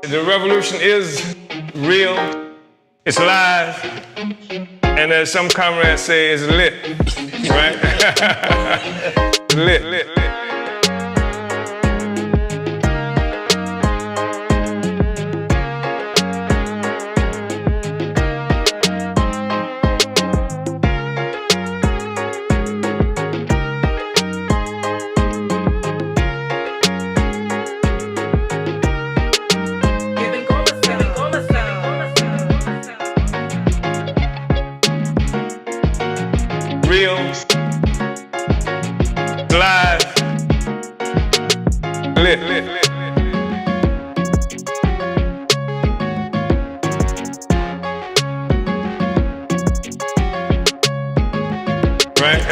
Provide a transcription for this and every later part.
The revolution is real, it's live, and as some comrades say, it's lit, right? lit. Real, live, lit. Right?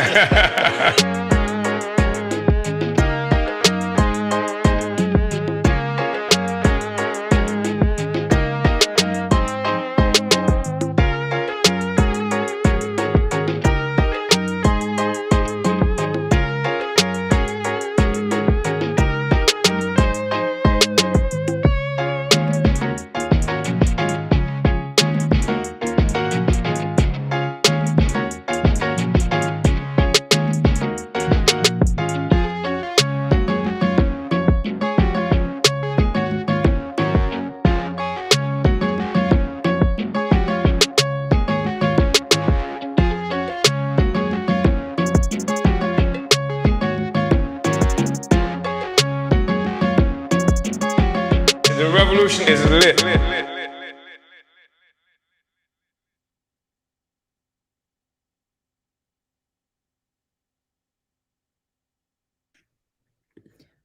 The revolution is lit.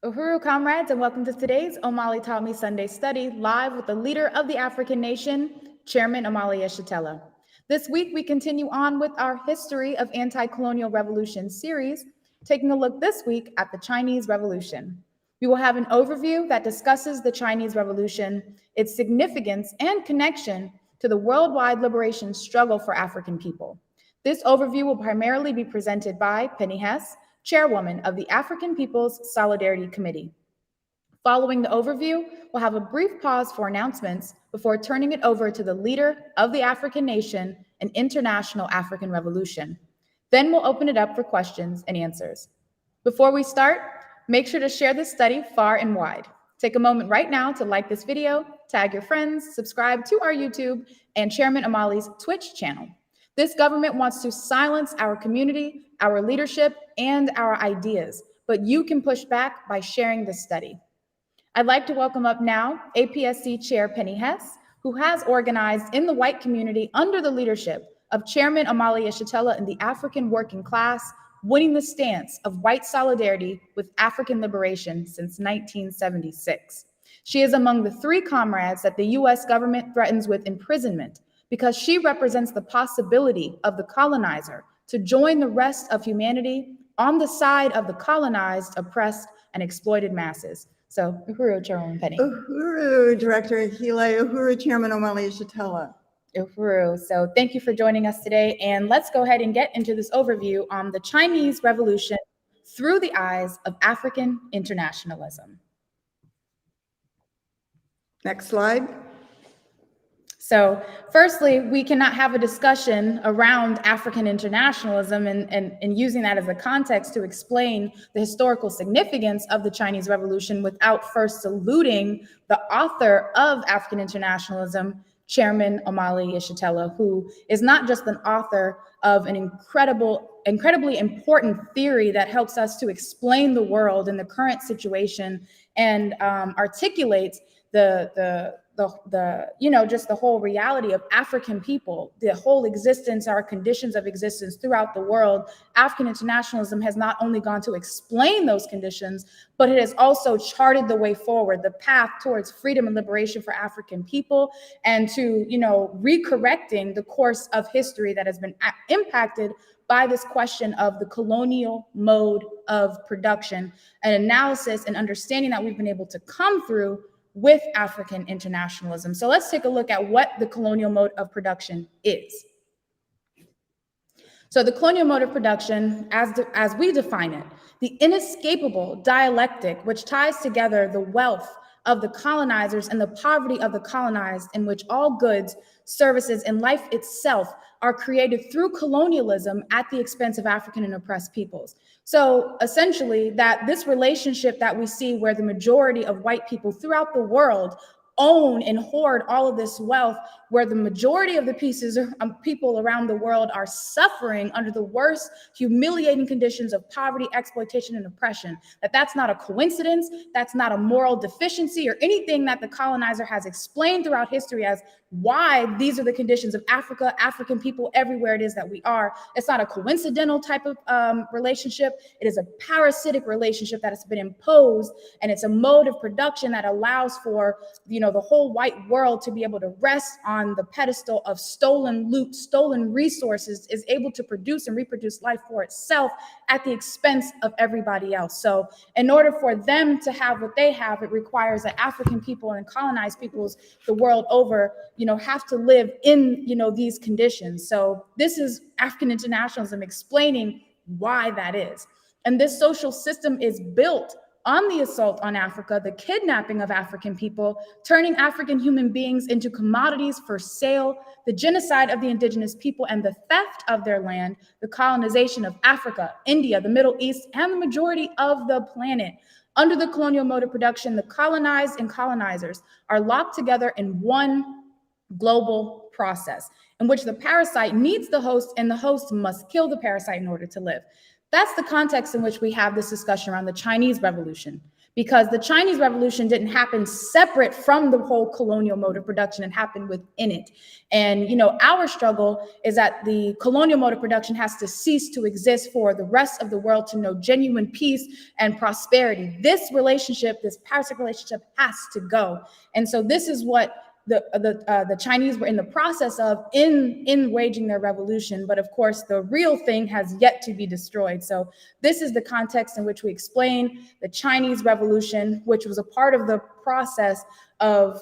Uhuru, comrades, and welcome to today's Omali Taught Me Sunday Study, live with the leader of the African nation, Chairman Omali Yeshitela. This week, we continue on with our History of Anti-Colonial Revolution series, taking a look this week at the Chinese Revolution. We will have an overview that discusses the Chinese Revolution, its significance and connection to the worldwide liberation struggle for African people. This overview will primarily be presented by Penny Hess, Chairwoman of the African People's Solidarity Committee. Following the overview, we'll have a brief pause for announcements before turning it over to the leader of the African nation and International African Revolution. Then we'll open it up for questions and answers. Before we start, make sure to share this study far and wide. Take a moment right now to like this video, tag your friends, subscribe to our YouTube and Chairman Omali's Twitch channel. This government wants to silence our community, our leadership, and our ideas, but you can push back by sharing this study. I'd like to welcome up now APSC Chair Penny Hess, who has organized in the white community under the leadership of Chairman Omali Yeshitela and the African working class, winning the stance of white solidarity with African liberation since 1976. She is among the 3 comrades that the US government threatens with imprisonment because she represents the possibility of the colonizer to join the rest of humanity on the side of the colonized, oppressed, and exploited masses. So, Uhuru, Chairwoman Penny. Uhuru, Director Ahile. Uhuru, Chairman Omali Yeshitela. Uhuru. So thank you for joining us today. And let's go ahead and get into this overview on the Chinese Revolution through the eyes of African internationalism. Next slide. So firstly, we cannot have a discussion around African internationalism and using that as a context to explain the historical significance of the Chinese Revolution without first saluting the author of African internationalism, Chairman Omali Yeshitela, who is not just an author of an incredibly important theory that helps us to explain the world in the current situation and articulates just the whole reality of African people, the whole existence, our conditions of existence throughout the world. African internationalism has not only gone to explain those conditions, but it has also charted the way forward, the path towards freedom and liberation for African people, and to, recorrecting the course of history that has been impacted by this question of the colonial mode of production, an analysis and understanding that we've been able to come through with African internationalism. So let's take a look at what the colonial mode of production is. So the colonial mode of production, as we define it, the inescapable dialectic which ties together the wealth of the colonizers and the poverty of the colonized, in which all goods, services, and life itself are created through colonialism at the expense of African and oppressed peoples. So essentially, that this relationship that we see where the majority of white people throughout the world own and hoard all of this wealth, where the majority of the people around the world are suffering under the worst humiliating conditions of poverty, exploitation, and oppression, that's not a coincidence, that's not a moral deficiency or anything that the colonizer has explained throughout history as why these are the conditions of Africa, African people, everywhere it is that we are. It's not a coincidental type of relationship. It is a parasitic relationship that has been imposed, and it's a mode of production that allows for, the whole white world to be able to rest on the pedestal of stolen loot, stolen resources, is able to produce and reproduce life for itself at the expense of everybody else. So in order for them to have what they have, it requires that African people and colonized peoples the world over, have to live in, these conditions. So this is African internationalism explaining why that is. And this social system is built on the assault on Africa, the kidnapping of African people, turning African human beings into commodities for sale, the genocide of the indigenous people and the theft of their land, the colonization of Africa, India, the Middle East, and the majority of the planet. Under the colonial mode of production, the colonized and colonizers are locked together in one global process in which the parasite needs the host and the host must kill the parasite in order to live. That's the context in which we have this discussion around the Chinese Revolution, because the Chinese Revolution didn't happen separate from the whole colonial mode of production. It happened within it. And, our struggle is that the colonial mode of production has to cease to exist for the rest of the world to know genuine peace and prosperity. This relationship, this parasitic relationship, has to go. And so this is what the Chinese were in the process of in waging their revolution. But of course, the real thing has yet to be destroyed. So this is the context in which we explain the Chinese Revolution, which was a part of the process of,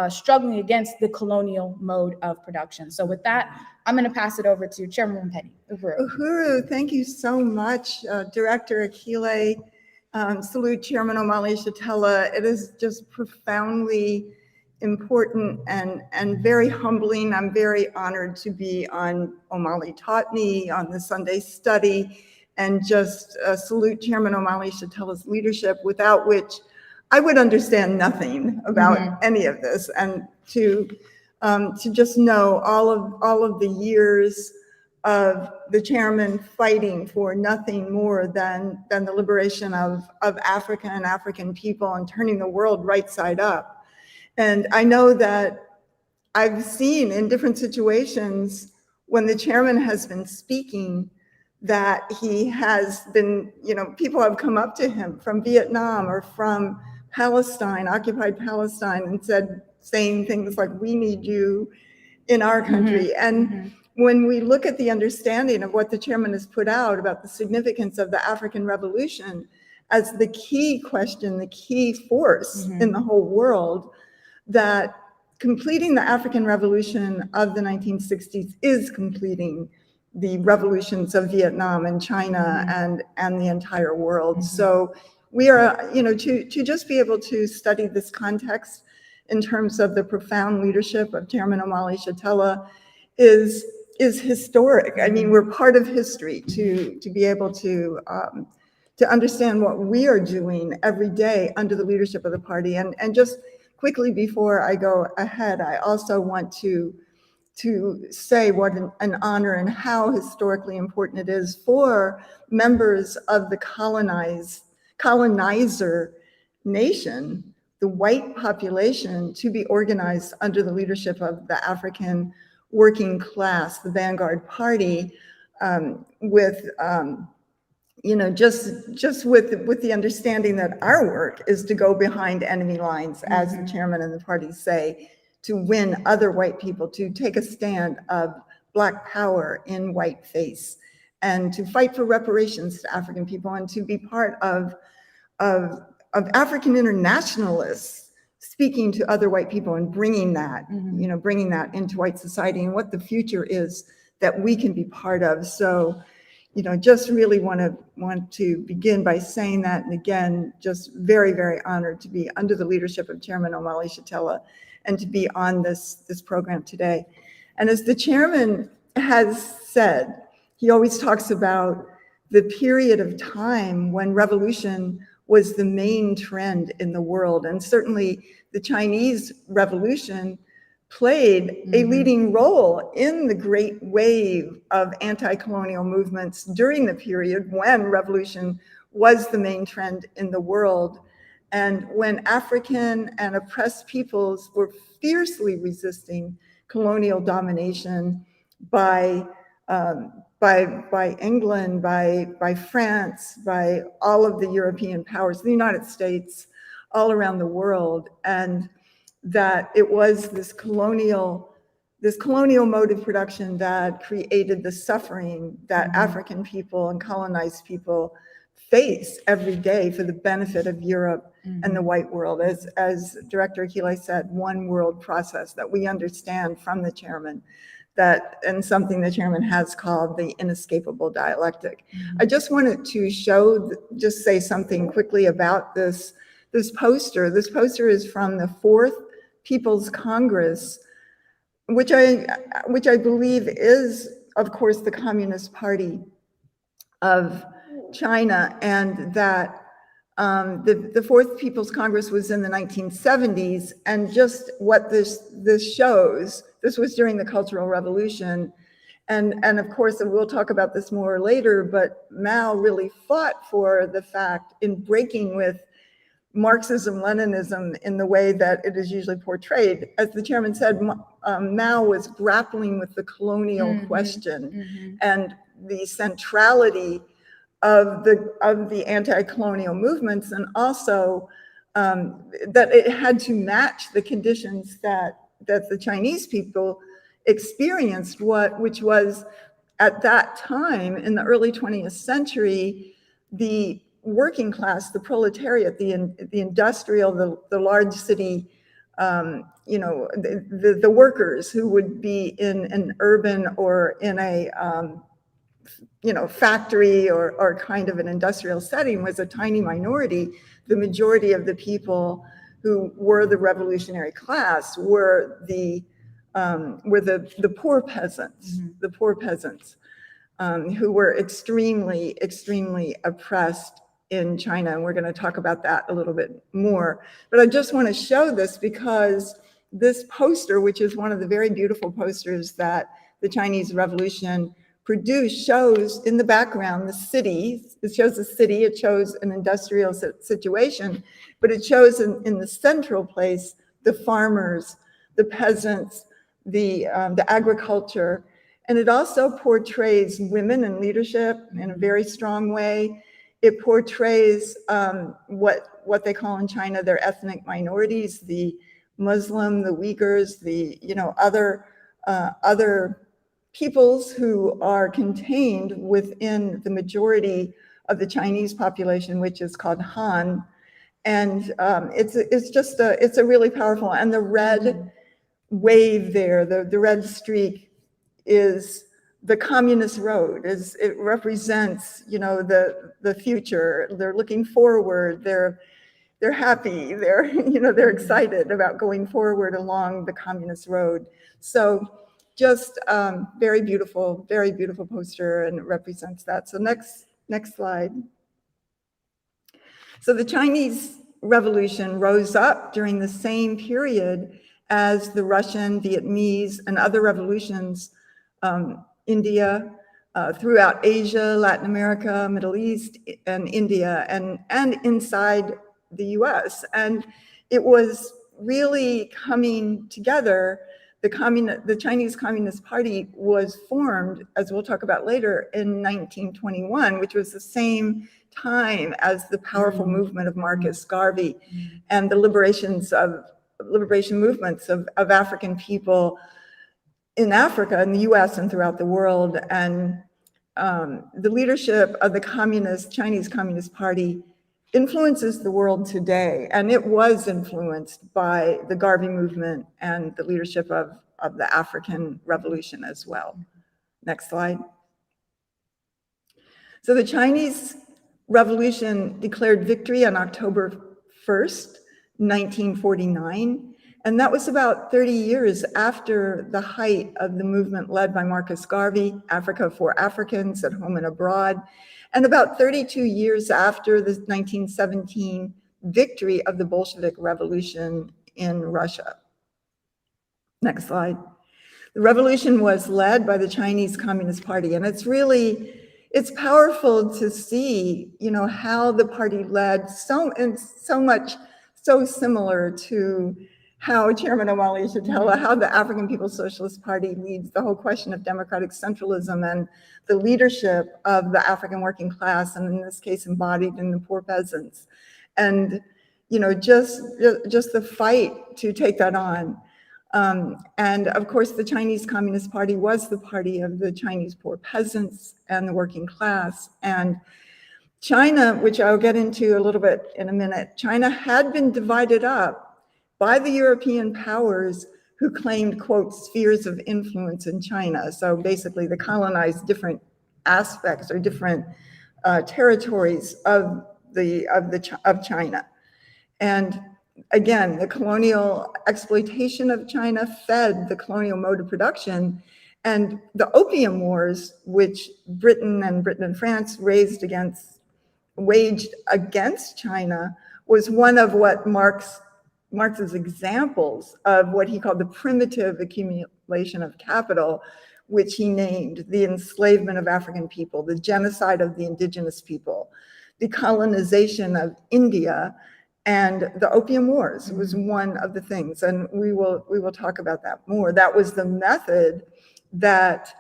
struggling against the colonial mode of production. So with that, I'm going to pass it over to Chairwoman Penny. Uhuru, thank you so much, Director Akile. Salute Chairman Omali Yeshitela. It is just profoundly important and very humbling. I'm very honored to be on Omali Taught Me, on the Sunday Study, and just salute Chairman Omali Yeshitela's leadership, without which I would understand nothing about any of this. And to just know all of the years of the chairman fighting for nothing more than the liberation of Africa and African people and turning the world right side up. And I know that I've seen in different situations when the chairman has been speaking that he has been, people have come up to him from Vietnam or from Palestine, occupied Palestine, and saying things like, "We need you in our country." And when we look at the understanding of what the chairman has put out about the significance of the African Revolution as the key question, the key force in the whole world, that completing the African Revolution of the 1960s is completing the revolutions of Vietnam and China and the entire world. So we are, to just be able to study this context in terms of the profound leadership of Chairman Omali Yeshitela is historic. I mean, we're part of history to be able to understand what we are doing every day under the leadership of the party. And just quickly before I go ahead, I also want to say what an honor and how historically important it is for members of the colonizer nation, the white population, to be organized under the leadership of the African working class, the Vanguard Party, with just with the understanding that our work is to go behind enemy lines, as the chairman and the party say, to win other white people, to take a stand of Black power in white face, and to fight for reparations to African people, and to be part of African internationalists speaking to other white people and bringing that, bringing that into white society and what the future is that we can be part of. So, just really want to begin by saying that, and again, just very, very honored to be under the leadership of Chairman Omali Yeshitela and to be on this program today. And as the chairman has said, he always talks about the period of time when revolution was the main trend in the world. And certainly the Chinese Revolution played a leading role in the great wave of anti-colonial movements during the period when revolution was the main trend in the world, and when African and oppressed peoples were fiercely resisting colonial domination by England, by France, by all of the European powers, the United States, all around the world. And that it was this colonial mode of production that created the suffering that African people and colonized people face every day for the benefit of Europe and the white world. As Director Akile said, one world process that we understand from the chairman, and something the chairman has called the inescapable dialectic. I just wanted to just say something quickly about this poster. This poster is from the 4th People's Congress, which I believe is, of course, the Communist Party of China, and that the 4th People's Congress was in the 1970s, and just what this shows, this was during the Cultural Revolution, and of course, and we'll talk about this more later, but Mao really fought for the fact in breaking with Marxism, Leninism in the way that it is usually portrayed. As the chairman said, Mao was grappling with the colonial question and the centrality of the anti-colonial movements, and also that it had to match the conditions that the Chinese people experienced, which was at that time in the early 20th century, the working class, the proletariat, the industrial, the large city, the workers who would be in an urban or in a factory or kind of an industrial setting was a tiny minority. The majority of the people who were the revolutionary class were the poor peasants, who were extremely, extremely oppressed in China. And we're going to talk about that a little bit more. But I just want to show this because this poster, which is one of the very beautiful posters that the Chinese Revolution produced, shows in the background the city. It shows the city, it shows an industrial situation, but it shows in the central place the farmers, the peasants, the agriculture. And it also portrays women in leadership in a very strong way. It portrays what they call in China their ethnic minorities, the Muslim, the Uyghurs, the other peoples who are contained within the majority of the Chinese population, which is called Han. And it's a really powerful, and the red wave there, the red streak is the communist road. It represents, the future. They're looking forward. They're happy. They're excited about going forward along the communist road. So just very beautiful poster, and it represents that. So next slide. So the Chinese Revolution rose up during the same period as the Russian, Vietnamese, and other revolutions, India, throughout Asia, Latin America, Middle East, and India, and inside the US. And it was really coming together. The Chinese Communist Party was formed, as we'll talk about later, in 1921, which was the same time as the powerful movement of Marcus Garvey and the liberation movements of African people in Africa, in the US, and throughout the world. And the leadership of the Chinese Communist Party influences the world today. And it was influenced by the Garvey movement and the leadership of the African Revolution as well. Next slide. So the Chinese Revolution declared victory on October 1st, 1949. And that was about 30 years after the height of the movement led by Marcus Garvey, Africa for Africans at home and abroad, and about 32 years after the 1917 victory of the Bolshevik Revolution in Russia. Next slide. The revolution was led by the Chinese Communist Party, and it's powerful to see, how the party led so similar to how Chairman Omali Yeshitela, how the African People's Socialist Party leads the whole question of democratic centralism and the leadership of the African working class, and in this case embodied in the poor peasants. And, just the fight to take that on. And of course, the Chinese Communist Party was the party of the Chinese poor peasants and the working class. And China, which I'll get into a little bit in a minute, China had been divided up by the European powers who claimed, quote, spheres of influence in China. So basically they colonized different aspects or different territories of China. And again, the colonial exploitation of China fed the colonial mode of production, and the Opium Wars, which Britain and France waged against China, was one of what Marx's examples of what he called the primitive accumulation of capital, which he named the enslavement of African people, the genocide of the indigenous people, the colonization of India, and the Opium Wars was one of the things, and we will talk about that more. That was the method that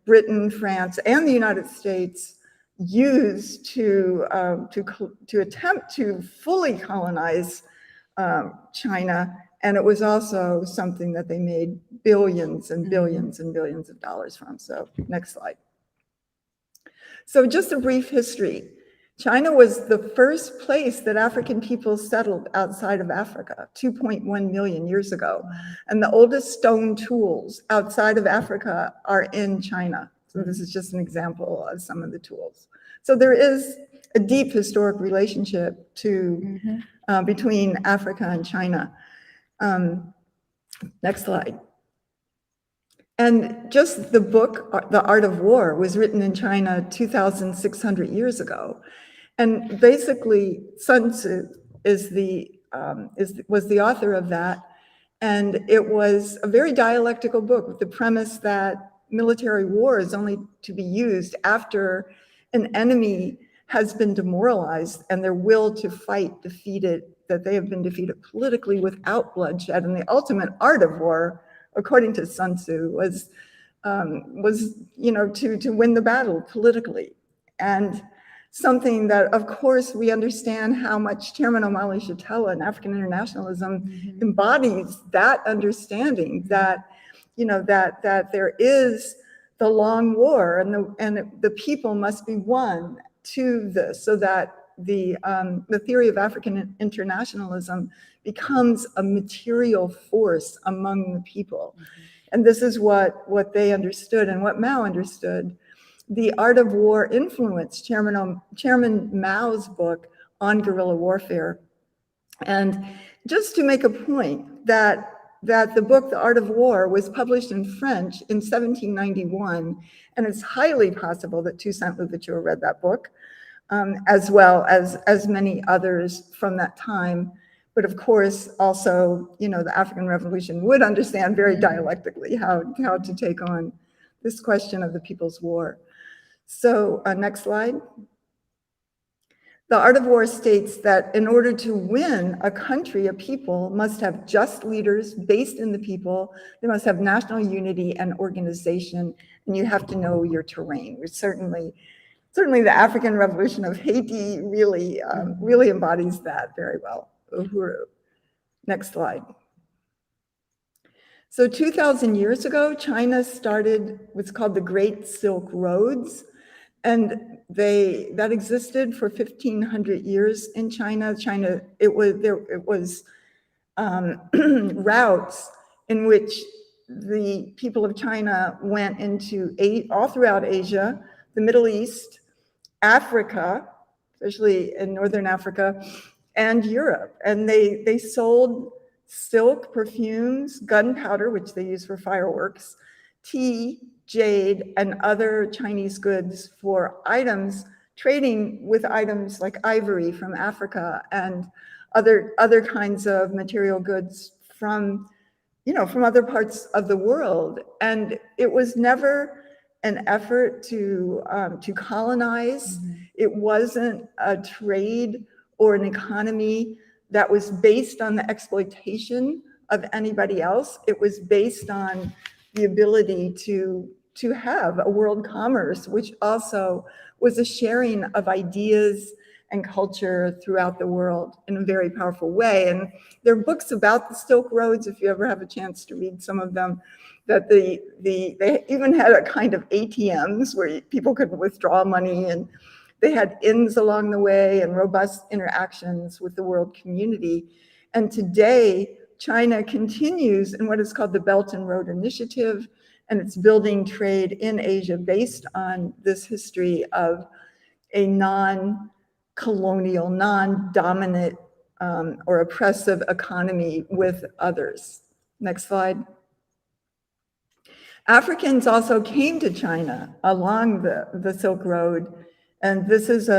Britain, France, and the United States used to attempt to fully colonize China, and it was also something that they made billions and billions and billions of dollars from. So next slide. So just a brief history. China was the first place that African people settled outside of Africa 2.1 million years ago. And the oldest stone tools outside of Africa are in China. So this is just an example of some of the tools. So there is a deep historic relationship between Africa and China. Next slide. And just the book, The Art of War, was written in China 2,600 years ago. And basically, Sun Tzu was the author of that. And it was a very dialectical book with the premise that military war is only to be used after an enemy has been demoralized and their will to fight defeated, that they have been defeated politically without bloodshed. And the ultimate art of war, according to Sun Tzu, was to win the battle politically. And something that, of course, we understand how much Chairman Omali Yeshitela and African internationalism embodies that understanding that, that there is the long war and the people must be won to this, so that the theory of African internationalism becomes a material force among the people. And this is what they understood and what Mao understood. The Art of War influenced Chairman Mao's book on guerrilla warfare. And just to make a point that the book, The Art of War, was published in French in 1791, and it's highly possible that Toussaint Louverture read that book, as well as many others from that time. But of course, also, the African Revolution would understand very dialectically how to take on this question of the People's War. So next slide. The Art of War states that in order to win a country, a people must have just leaders based in the people. They must have national unity and organization, and you have to know your terrain, which certainly the African Revolution of Haiti really embodies that very well. Uhuru. Next slide. So 2,000 years ago, China started what's called the Great Silk Roads, and that existed for 1,500 years in China. It was routes in which the people of China went into all throughout Asia, the Middle East, Africa, especially in Northern Africa, and Europe. And they sold silk, perfumes, gunpowder, which they use for fireworks, tea, jade, and other Chinese goods for items, trading with items like ivory from Africa and other kinds of material goods from other parts of the world. And it was never an effort to colonize. It wasn't a trade or an economy that was based on the exploitation of anybody else. It was based on the ability to have a world commerce, which also was a sharing of ideas and culture throughout the world in a very powerful way. And there are books about the Silk Roads, if you ever have a chance to read some of them, that they even had a kind of ATMs where people could withdraw money, and they had inns along the way and robust interactions with the world community. And today, China continues in what is called the Belt and Road Initiative, and it's building trade in Asia based on this history of a non-colonial, non-dominant or oppressive economy with others. Next slide. Africans also came to China along the Silk Road, and this is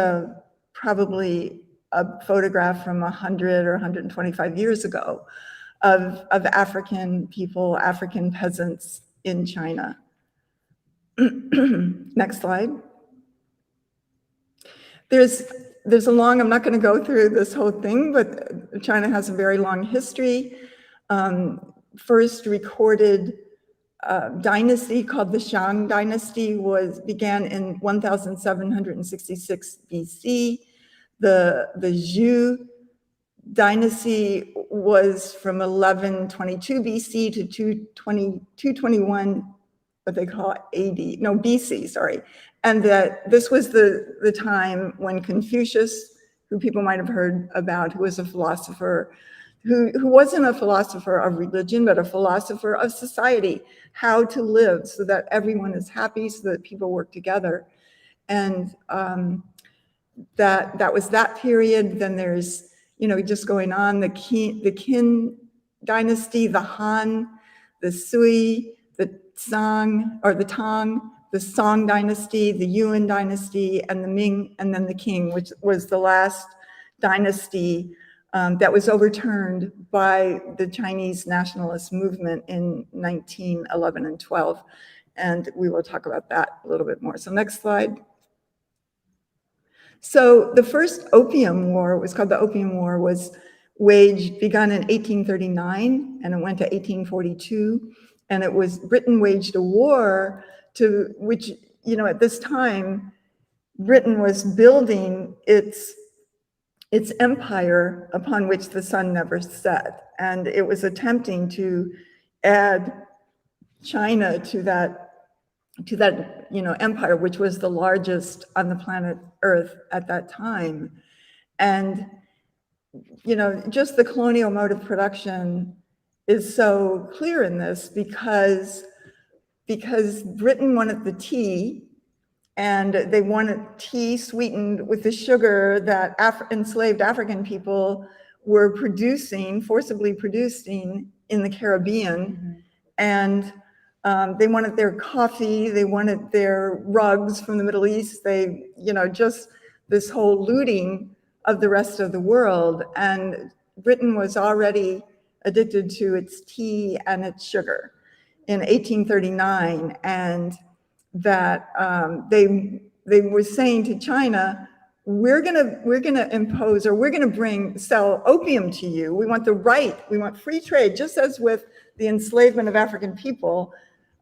probably a photograph from 100 or 125 years ago of African people, African peasants in China. Next slide. There's a long, I'm not going to go through this whole thing, but China has a very long history. First recorded dynasty called the Shang dynasty began in 1766 BC. The Zhou dynasty was from 1122 BC to 221, what they call BC, sorry. And that this was the time when Confucius, who people might have heard about, who was a philosopher, who wasn't a philosopher of religion, but a philosopher of society, how to live so that everyone is happy, so that people work together. And that was that period. Then there's, just going on, the Qin dynasty, the Han, the Sui, the Tang, the Song dynasty, the Yuan dynasty, and the Ming, and then the Qing, which was the last dynasty that was overturned by the Chinese nationalist movement in 1911 and 12. And we will talk about that a little bit more. So next slide. So the first Opium War, was called the Opium War, begun in 1839, and it went to 1842. And it was, Britain waged a war to which, at this time, Britain was building its empire upon which the sun never set. And it was attempting to add China to that empire, which was the largest on the planet Earth at that time. And, just the colonial mode of production is so clear in this because Britain wanted the tea, and they wanted tea sweetened with the sugar that enslaved African people were forcibly producing in the Caribbean. And they wanted their coffee, they wanted their rugs from the Middle East, just this whole looting of the rest of the world. And Britain was already addicted to its tea and its sugar in 1839, and that they were saying to China, we're gonna impose, or we're gonna sell opium to you. We want we want free trade, just as with the enslavement of African people.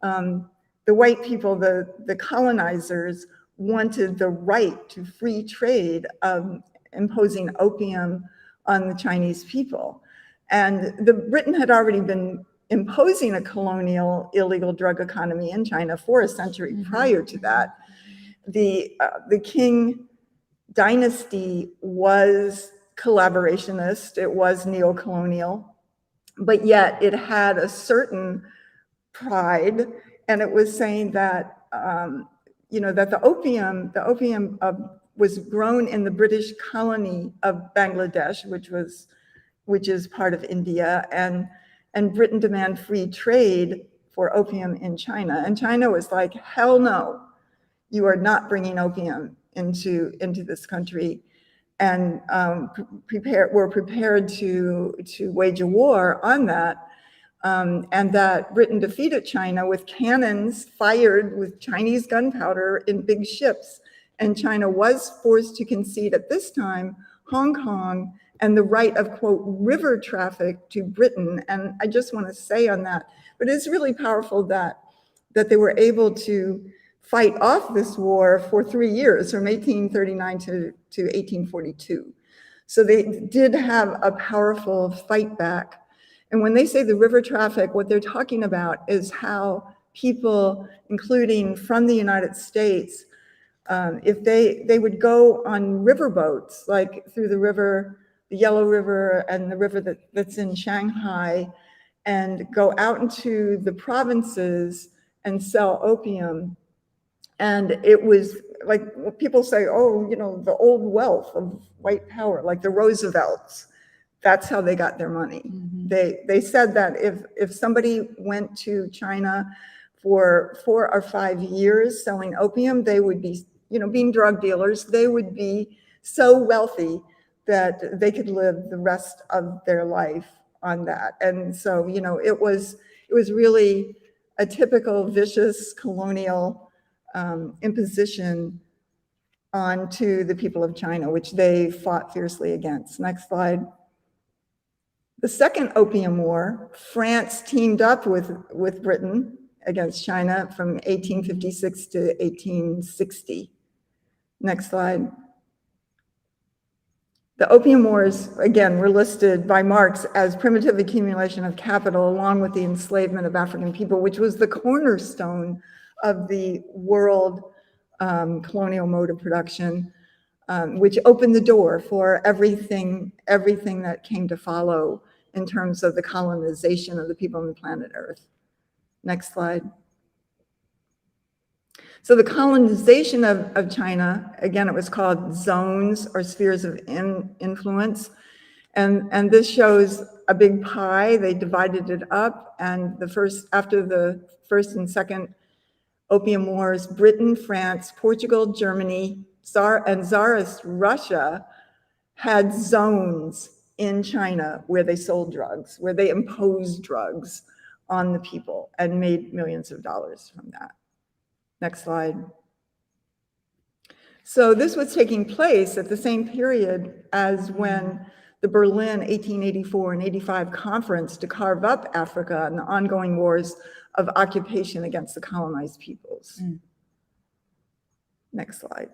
The white people, the colonizers, wanted the right to free trade of imposing opium on the Chinese people. And Britain had already been imposing a colonial illegal drug economy in China for a century prior to that. The Qing dynasty was collaborationist, it was neo-colonial, but yet it had a certain pride, and it was saying that that the opium was grown in the British colony of Bangladesh, which is part of India, and Britain demanded free trade for opium in China. And China was like, hell no, you are not bringing opium into this country. And were prepared to wage a war on that. And that Britain defeated China with cannons fired with Chinese gunpowder in big ships. And China was forced to concede at this time Hong Kong and the right of, quote, river traffic to Britain. And I just want to say on that, but it's really powerful that they were able to fight off this war for 3 years, from 1839 to 1842. So they did have a powerful fight back. And when they say the river traffic, what they're talking about is how people, including from the United States, if they would go on river boats, like through the river, the Yellow River and the river that's in Shanghai, and go out into the provinces and sell opium. And it was like, people say, oh, the old wealth of white power, like the Roosevelts. That's how they got their money. Mm-hmm. They said that if somebody went to China for 4 or 5 years selling opium, they would be, being drug dealers, they would be so wealthy that they could live the rest of their life on that. And so, it was really a typical vicious colonial imposition onto the people of China, which they fought fiercely against. Next slide. The Second Opium War, France teamed up with Britain against China from 1856 to 1860. Next slide. The Opium Wars, again, were listed by Marx as primitive accumulation of capital along with the enslavement of African people, which was the cornerstone of the world colonial mode of production, which opened the door for everything that came to follow in terms of the colonization of the people on the planet Earth. Next slide. So the colonization of China, again, it was called zones or spheres of influence. And this shows a big pie. They divided it up, and after the First and Second Opium Wars, Britain, France, Portugal, Germany, and Tsarist Russia had zones in China where they sold drugs, where they imposed drugs on the people and made millions of dollars from that. Next slide. So this was taking place at the same period as when the Berlin 1884 and 85 conference to carve up Africa and the ongoing wars of occupation against the colonized peoples. Next slide.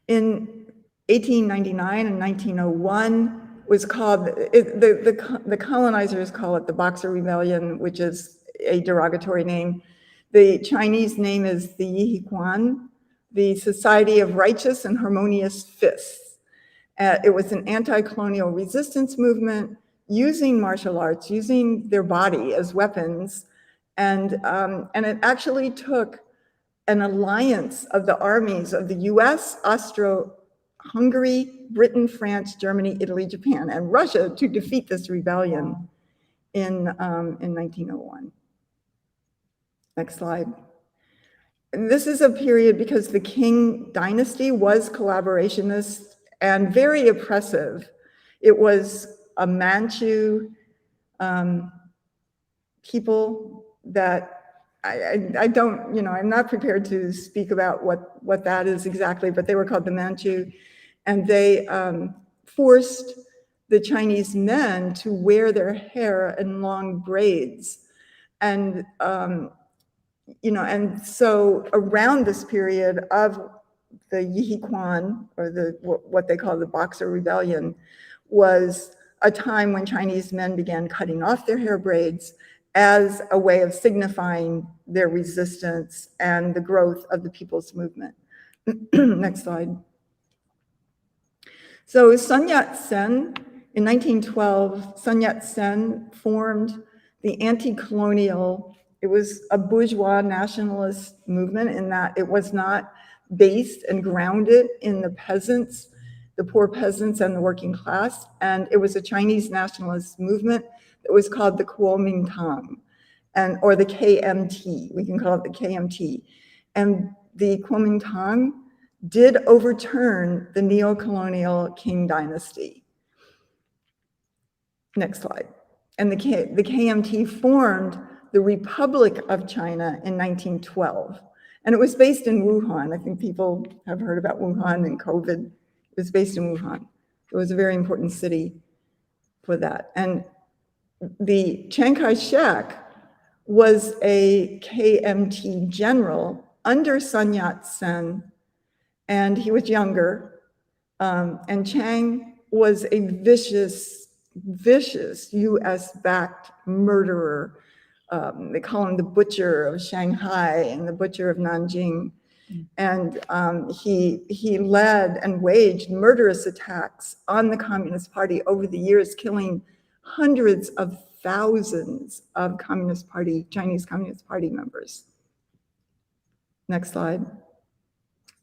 In 1899 and 1901 was called, the colonizers call it the Boxer Rebellion, which is a derogatory name. The Chinese name is the Yihequan, the Society of Righteous and Harmonious Fists. It was an anti-colonial resistance movement using martial arts, using their body as weapons. And it actually took an alliance of the armies of the US, Austro-Hungary, Britain, France, Germany, Italy, Japan, and Russia to defeat this rebellion in 1901. Next slide. And this is a period because the Qing dynasty was collaborationist and very oppressive. It was a Manchu people that I don't, I'm not prepared to speak about what that is exactly, but they were called the Manchu, and they forced the Chinese men to wear their hair in long braids. And, and so around this period of the Yihequan, or what they call the Boxer Rebellion, was a time when Chinese men began cutting off their hair braids as a way of signifying their resistance and the growth of the people's movement. Next slide. So Sun Yat-sen, in 1912, Sun Yat-sen formed the anti-colonial It was a bourgeois nationalist movement in that it was not based and grounded in the peasants, the poor peasants and the working class. And it was a Chinese nationalist movement that was called the Kuomintang, or the KMT. We can call it the KMT. And the Kuomintang did overturn the neo-colonial Qing dynasty. Next slide. And the KMT formed the Republic of China in 1912. And it was based in Wuhan. I think people have heard about Wuhan and COVID. It was based in Wuhan. It was a very important city for that. And the Chiang Kai-shek was a KMT general under Sun Yat-sen, and he was younger. And Chiang was a vicious US-backed murderer. They call him the butcher of Shanghai and the butcher of Nanjing. And he led and waged murderous attacks on the Communist Party over the years, killing hundreds of thousands of Chinese Communist Party members. Next slide.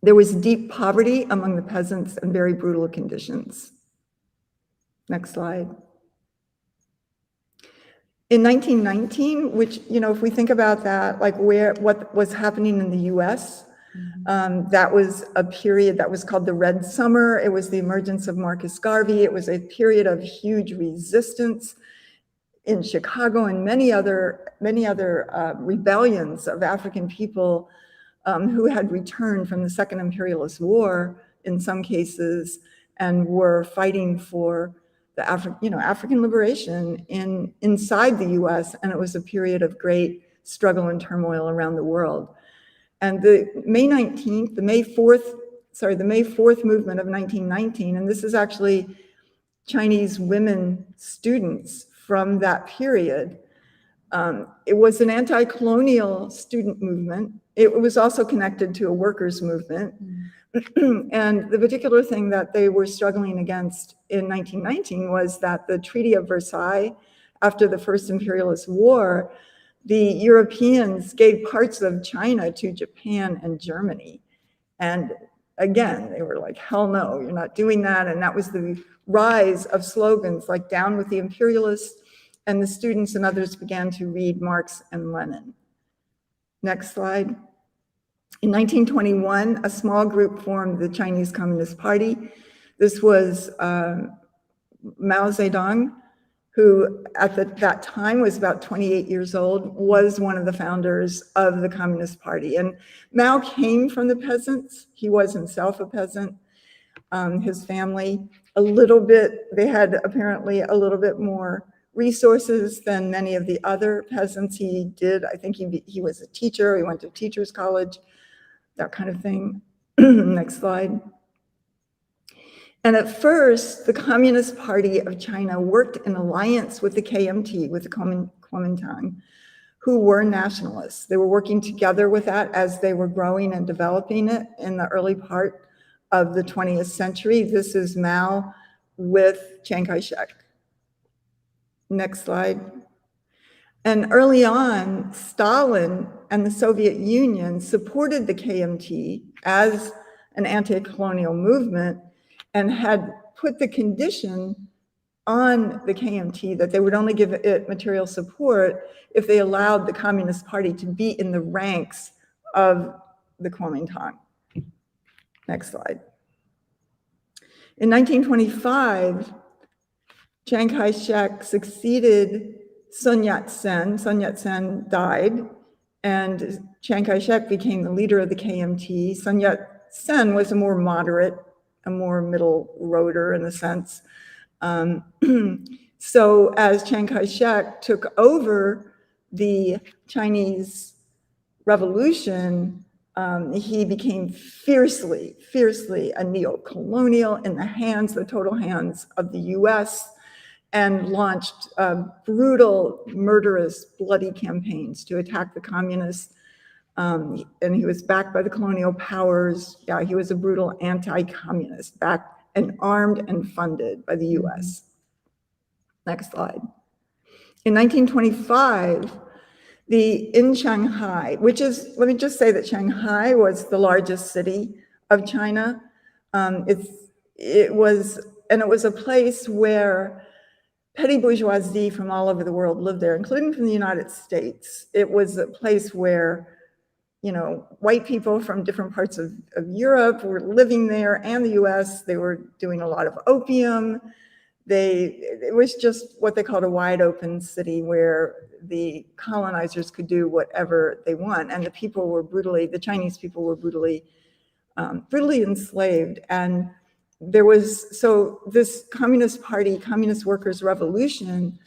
There was deep poverty among the peasants and very brutal conditions. Next slide. In 1919, which, if we think about that, like what was happening in the US, that was a period that was called the Red Summer. It was the emergence of Marcus Garvey. It was a period of huge resistance in Chicago and many other rebellions of African people who had returned from the Second Imperialist War in some cases and were fighting for the African liberation inside the US, and it was a period of great struggle and turmoil around the world. And the May 4th movement of 1919, and this is actually Chinese women students from that period. It was an anti-colonial student movement. It was also connected to a workers' movement. And the particular thing that they were struggling against in 1919 was that the Treaty of Versailles, after the First Imperialist War, the Europeans gave parts of China to Japan and Germany. And again, they were like, hell no, you're not doing that. And that was the rise of slogans like "Down with the Imperialists," and the students and others began to read Marx and Lenin. Next slide. In 1921, a small group formed the Chinese Communist Party. This was Mao Zedong, who at that time was about 28 years old, was one of the founders of the Communist Party. And Mao came from the peasants. He was himself a peasant. His family, they had apparently a little bit more resources than many of the other peasants. I think he was a teacher. He went to teacher's college, that kind of thing. Next slide. And at first, the Communist Party of China worked in alliance with the KMT, with the Kuomintang, who were nationalists. They were working together with that as they were growing and developing it in the early part of the 20th century. This is Mao with Chiang Kai-shek. Next slide. And early on, Stalin and the Soviet Union supported the KMT as an anti-colonial movement and had put the condition on the KMT that they would only give it material support if they allowed the Communist Party to be in the ranks of the Kuomintang. Next slide. In 1925, Chiang Kai-shek succeeded Sun Yat-sen. Sun Yat-sen died, and Chiang Kai-shek became the leader of the KMT. Sun Yat-sen was a more moderate, a more middle roader in a sense. So as Chiang Kai-shek took over the Chinese Revolution, he became fiercely a neo-colonial in the total hands of the US, and launched brutal, murderous, bloody campaigns to attack the communists. And he was backed by the colonial powers. Yeah, he was a brutal anti-communist, backed and armed and funded by the US. Next slide. In 1925, In Shanghai, which is, let me just say that Shanghai was the largest city of China. It was a place where petty bourgeoisie from all over the world lived there, including from the United States. It was a place where, white people from different parts of Europe were living there, and the US. They were doing a lot of opium. It was just what they called a wide open city where the colonizers could do whatever they want. And the Chinese people were brutally enslaved. And so this Communist Workers' Revolution,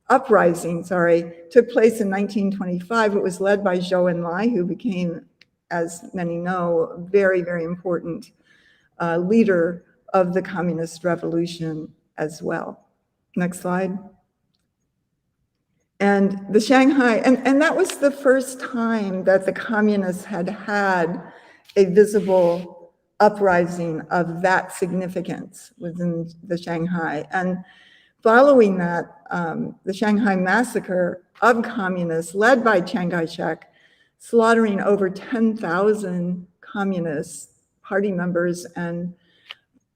uprising, took place in 1925. It was led by Zhou Enlai, who became, as many know, a very, very important leader of the Communist Revolution as well. Next slide. And the Shanghai, and that was the first time that the communists had a visible uprising of that significance within the Shanghai. And following that, the Shanghai massacre of communists led by Chiang Kai-shek, slaughtering over 10,000 Communist Party members and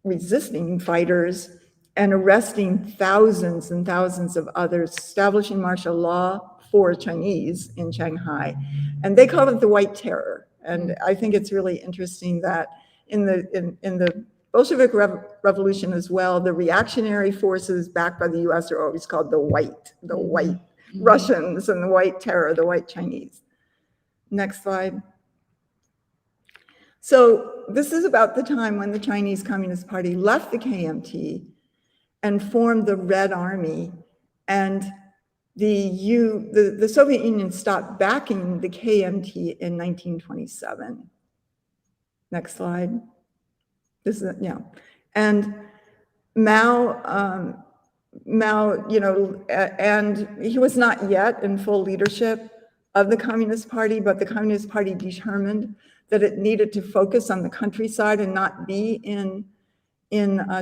resisting fighters, and arresting thousands and thousands of others, establishing martial law for Chinese in Shanghai. And they called it the White Terror. And I think it's really interesting that in the Bolshevik Revolution as well, the reactionary forces backed by the US are always called the white Russians, and the White Terror, the White Chinese. Next slide. So this is about the time when the Chinese Communist Party left the KMT and formed the Red Army, and the Soviet Union stopped backing the KMT in 1927. Next slide. And Mao, and he was not yet in full leadership of the Communist Party, but the Communist Party determined that it needed to focus on the countryside and not be in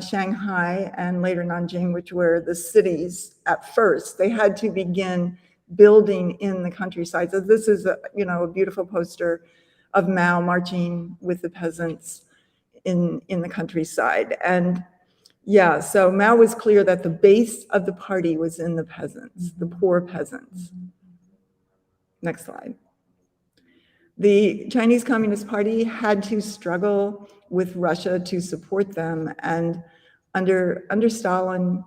Shanghai and later Nanjing, which were the cities at first. They had to begin building in the countryside. So this is a beautiful poster of Mao marching with the peasants in the countryside. And yeah, so Mao was clear that the base of the party was in the peasants, the poor peasants. Next slide. The Chinese Communist Party had to struggle with Russia to support them, and under Stalin,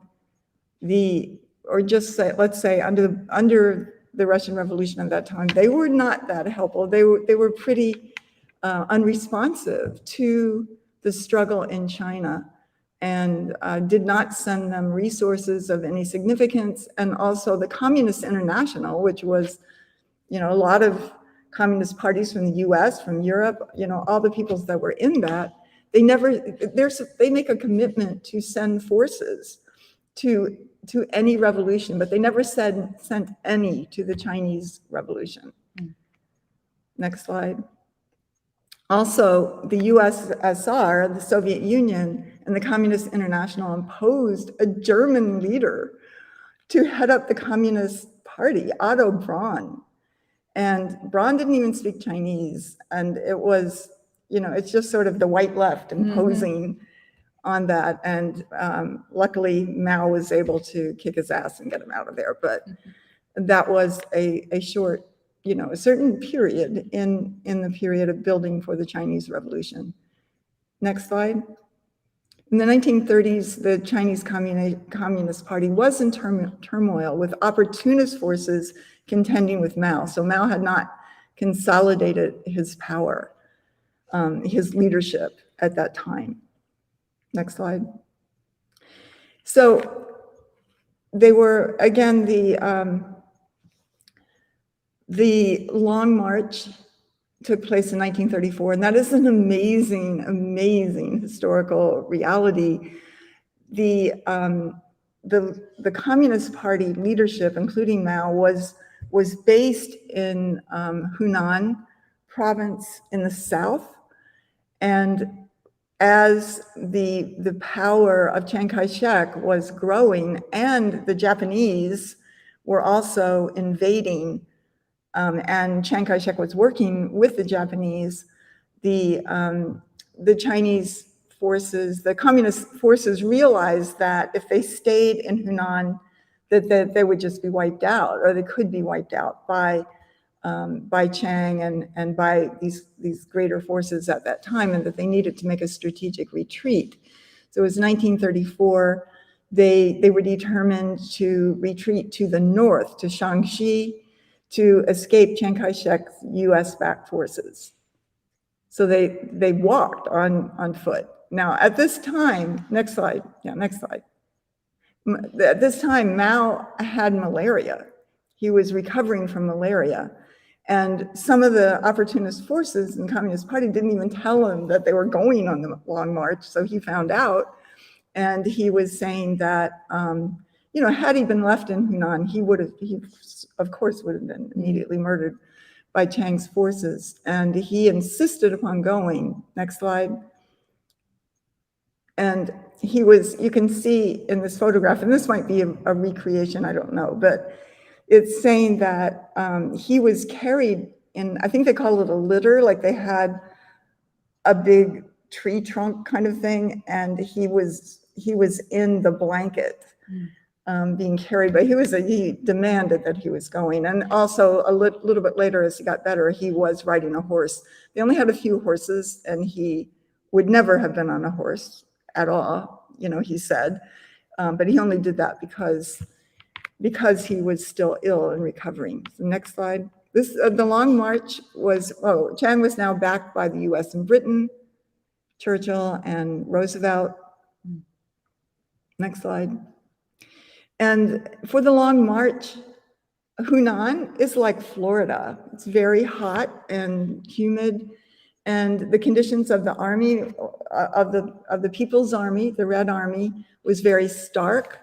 let's say under the Russian Revolution at that time, they were not that helpful. They were pretty unresponsive to the struggle in China, and did not send them resources of any significance. And also the Communist International, which was a lot of communist parties from the US, from Europe, all the peoples that were in that, they make a commitment to send forces to any revolution, but they never sent any to the Chinese Revolution. Next slide. Also, the USSR, the Soviet Union, and the Communist International imposed a German leader to head up the Communist Party, Otto Braun. And Braun didn't even speak Chinese. And it was, it's just sort of the white left imposing on that. And luckily, Mao was able to kick his ass and get him out of there. But that was a short, a certain period in the period of building for the Chinese Revolution. Next slide. In the 1930s, the Chinese Communist Party was in turmoil, with opportunist forces contending with Mao. So Mao had not consolidated his power, his leadership at that time. Next slide. So they were, again, the Long March took place in 1934, and that is an amazing, amazing historical reality. The Communist Party leadership, including Mao, was based in Hunan province in the south. And as the power of Chiang Kai-shek was growing, and the Japanese were also invading and Chiang Kai-shek was working with the Japanese, the Chinese forces, the communist forces realized that if they stayed in Hunan, that they would just be wiped out, or they could be wiped out by Chiang and by these greater forces at that time, and that they needed to make a strategic retreat. So it was 1934. They were determined to retreat to the north, to Shaanxi, to escape Chiang Kai-shek's US-backed forces. So they walked on foot. Now, at this time, next slide. Yeah, next slide. At this time, Mao had malaria. He was recovering from malaria. And some of the opportunist forces in the Communist Party didn't even tell him that they were going on the Long March. So he found out. And he was saying that, had he been left in Hunan, he of course would have been immediately murdered by Chiang's forces. And he insisted upon going. Next slide. And you can see in this photograph, and this might be a recreation, I don't know, but it's saying that he was carried in, I think they call it a litter, like they had a big tree trunk kind of thing, and he was in the blanket being carried, but he demanded that he was going. And also a little bit later, as he got better, he was riding a horse. They only had a few horses, and he would never have been on a horse at all, he said, but he only did that because he was still ill and recovering. So next slide. The Long March was, Chiang was now backed by the US and Britain, Churchill and Roosevelt. Next slide. And for the Long March, Hunan is like Florida. It's very hot and humid. And the conditions of the army, of the People's Army, the Red Army, was very stark.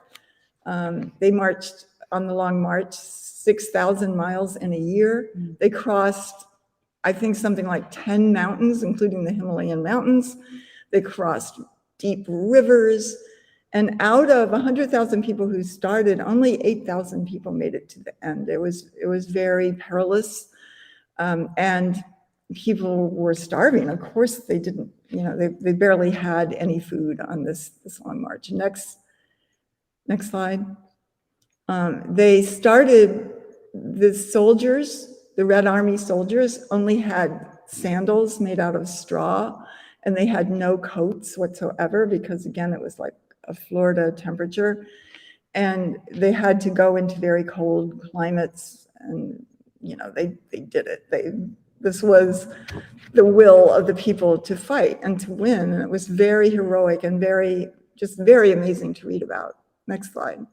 They marched on the Long March 6,000 miles in a year. They crossed, I think, something like 10 mountains, including the Himalayan mountains. They crossed deep rivers. And out of 100,000 people who started, only 8,000 people made it to the end. It was very perilous. And people were starving. Of course, they didn't, they barely had any food on this Long March. Next slide. They started, the soldiers, the Red Army soldiers, only had sandals made out of straw, and they had no coats whatsoever because, again, it was like a Florida temperature. And they had to go into very cold climates, and, they did it. This was the will of the people to fight and to win. And it was very heroic and very amazing to read about. Next slide.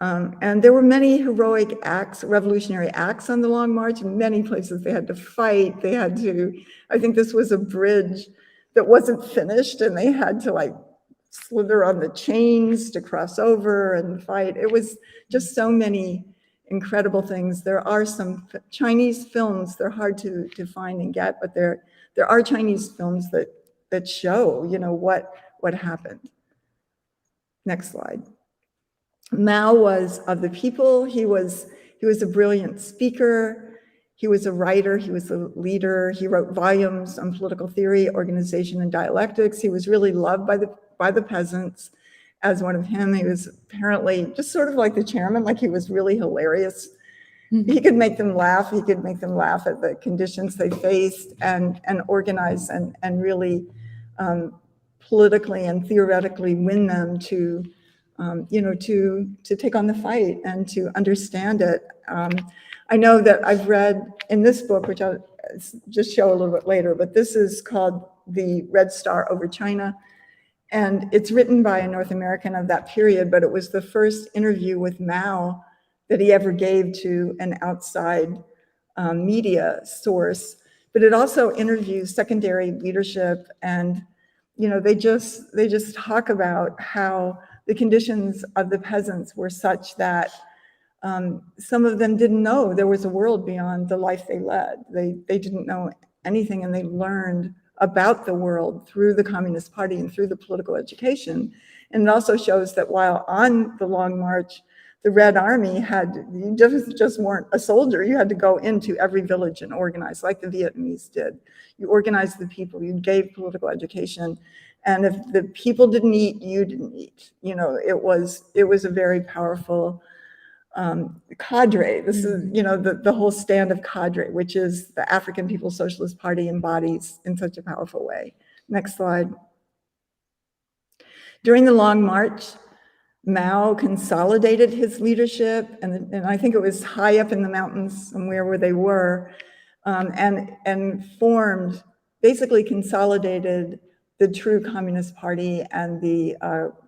And there were many heroic acts, revolutionary acts on the Long March. In many places they had to fight. They had to, I think this was a bridge that wasn't finished, and they had to slither on the chains to cross over and fight. It was just so many incredible things. There are some Chinese films, they're hard to find and get, but there are Chinese films that show, what happened. Next slide. Mao was of the people. He was a brilliant speaker. He was a writer. He was a leader. He wrote volumes on political theory, organization, and dialectics. He was really loved by the peasants. As one of him, he was apparently just sort of like the chairman, like he was really hilarious. Mm-hmm. He could make them laugh. He could make them laugh at the conditions they faced and organize and really politically and theoretically win them to take on the fight and to understand it. I know that I've read in this book, which I'll just show a little bit later, but this is called The Red Star Over China. And it's written by a North American of that period, but it was the first interview with Mao that he ever gave to an outside media source. But it also interviews secondary leadership, and they just talk about how the conditions of the peasants were such that some of them didn't know there was a world beyond the life they led. They didn't know anything, and they learned about the world through the Communist Party and through the political education. And it also shows that while on the Long March, the Red Army you just weren't a soldier. You had to go into every village and organize, like the Vietnamese did. You organized the people, you gave political education, and if the people didn't eat, you didn't eat. You know, it was a very powerful cadre. This is, you know, the whole stand of cadre, which is the African People's Socialist Party embodies in such a powerful way. Next slide. During the Long March, Mao consolidated his leadership, and I think it was high up in the mountains somewhere where they were, and formed, basically consolidated the true Communist Party and the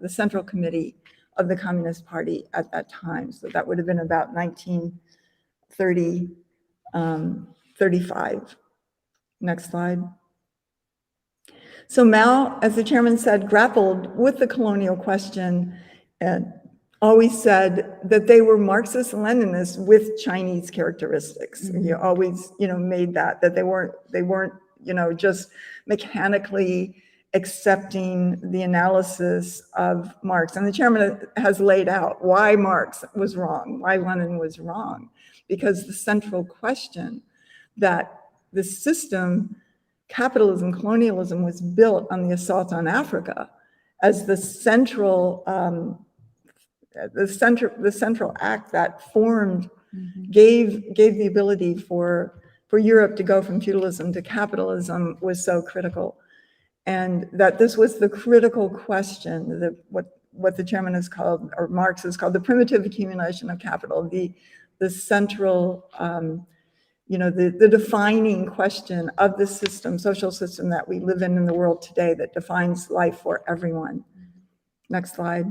Central Committee of the Communist Party at that time. So that would have been about 1935. Next slide. So Mao, as the chairman said, grappled with the colonial question and always said that they were Marxist-Leninists with Chinese characteristics. Mm-hmm. He always, you know, made that they weren't, you know, just mechanically accepting the analysis of Marx. And the chairman has laid out why Marx was wrong, why Lenin was wrong, because the central question that the system, capitalism, colonialism, was built on the assault on Africa as the central act that formed, gave the ability for Europe to go from feudalism to capitalism, was so critical. And that this was the critical question, that what the chairman has called, or Marx has called, the primitive accumulation of capital, the central, you know, the defining question of the system, social system that we live in the world today, that defines life for everyone. Next slide.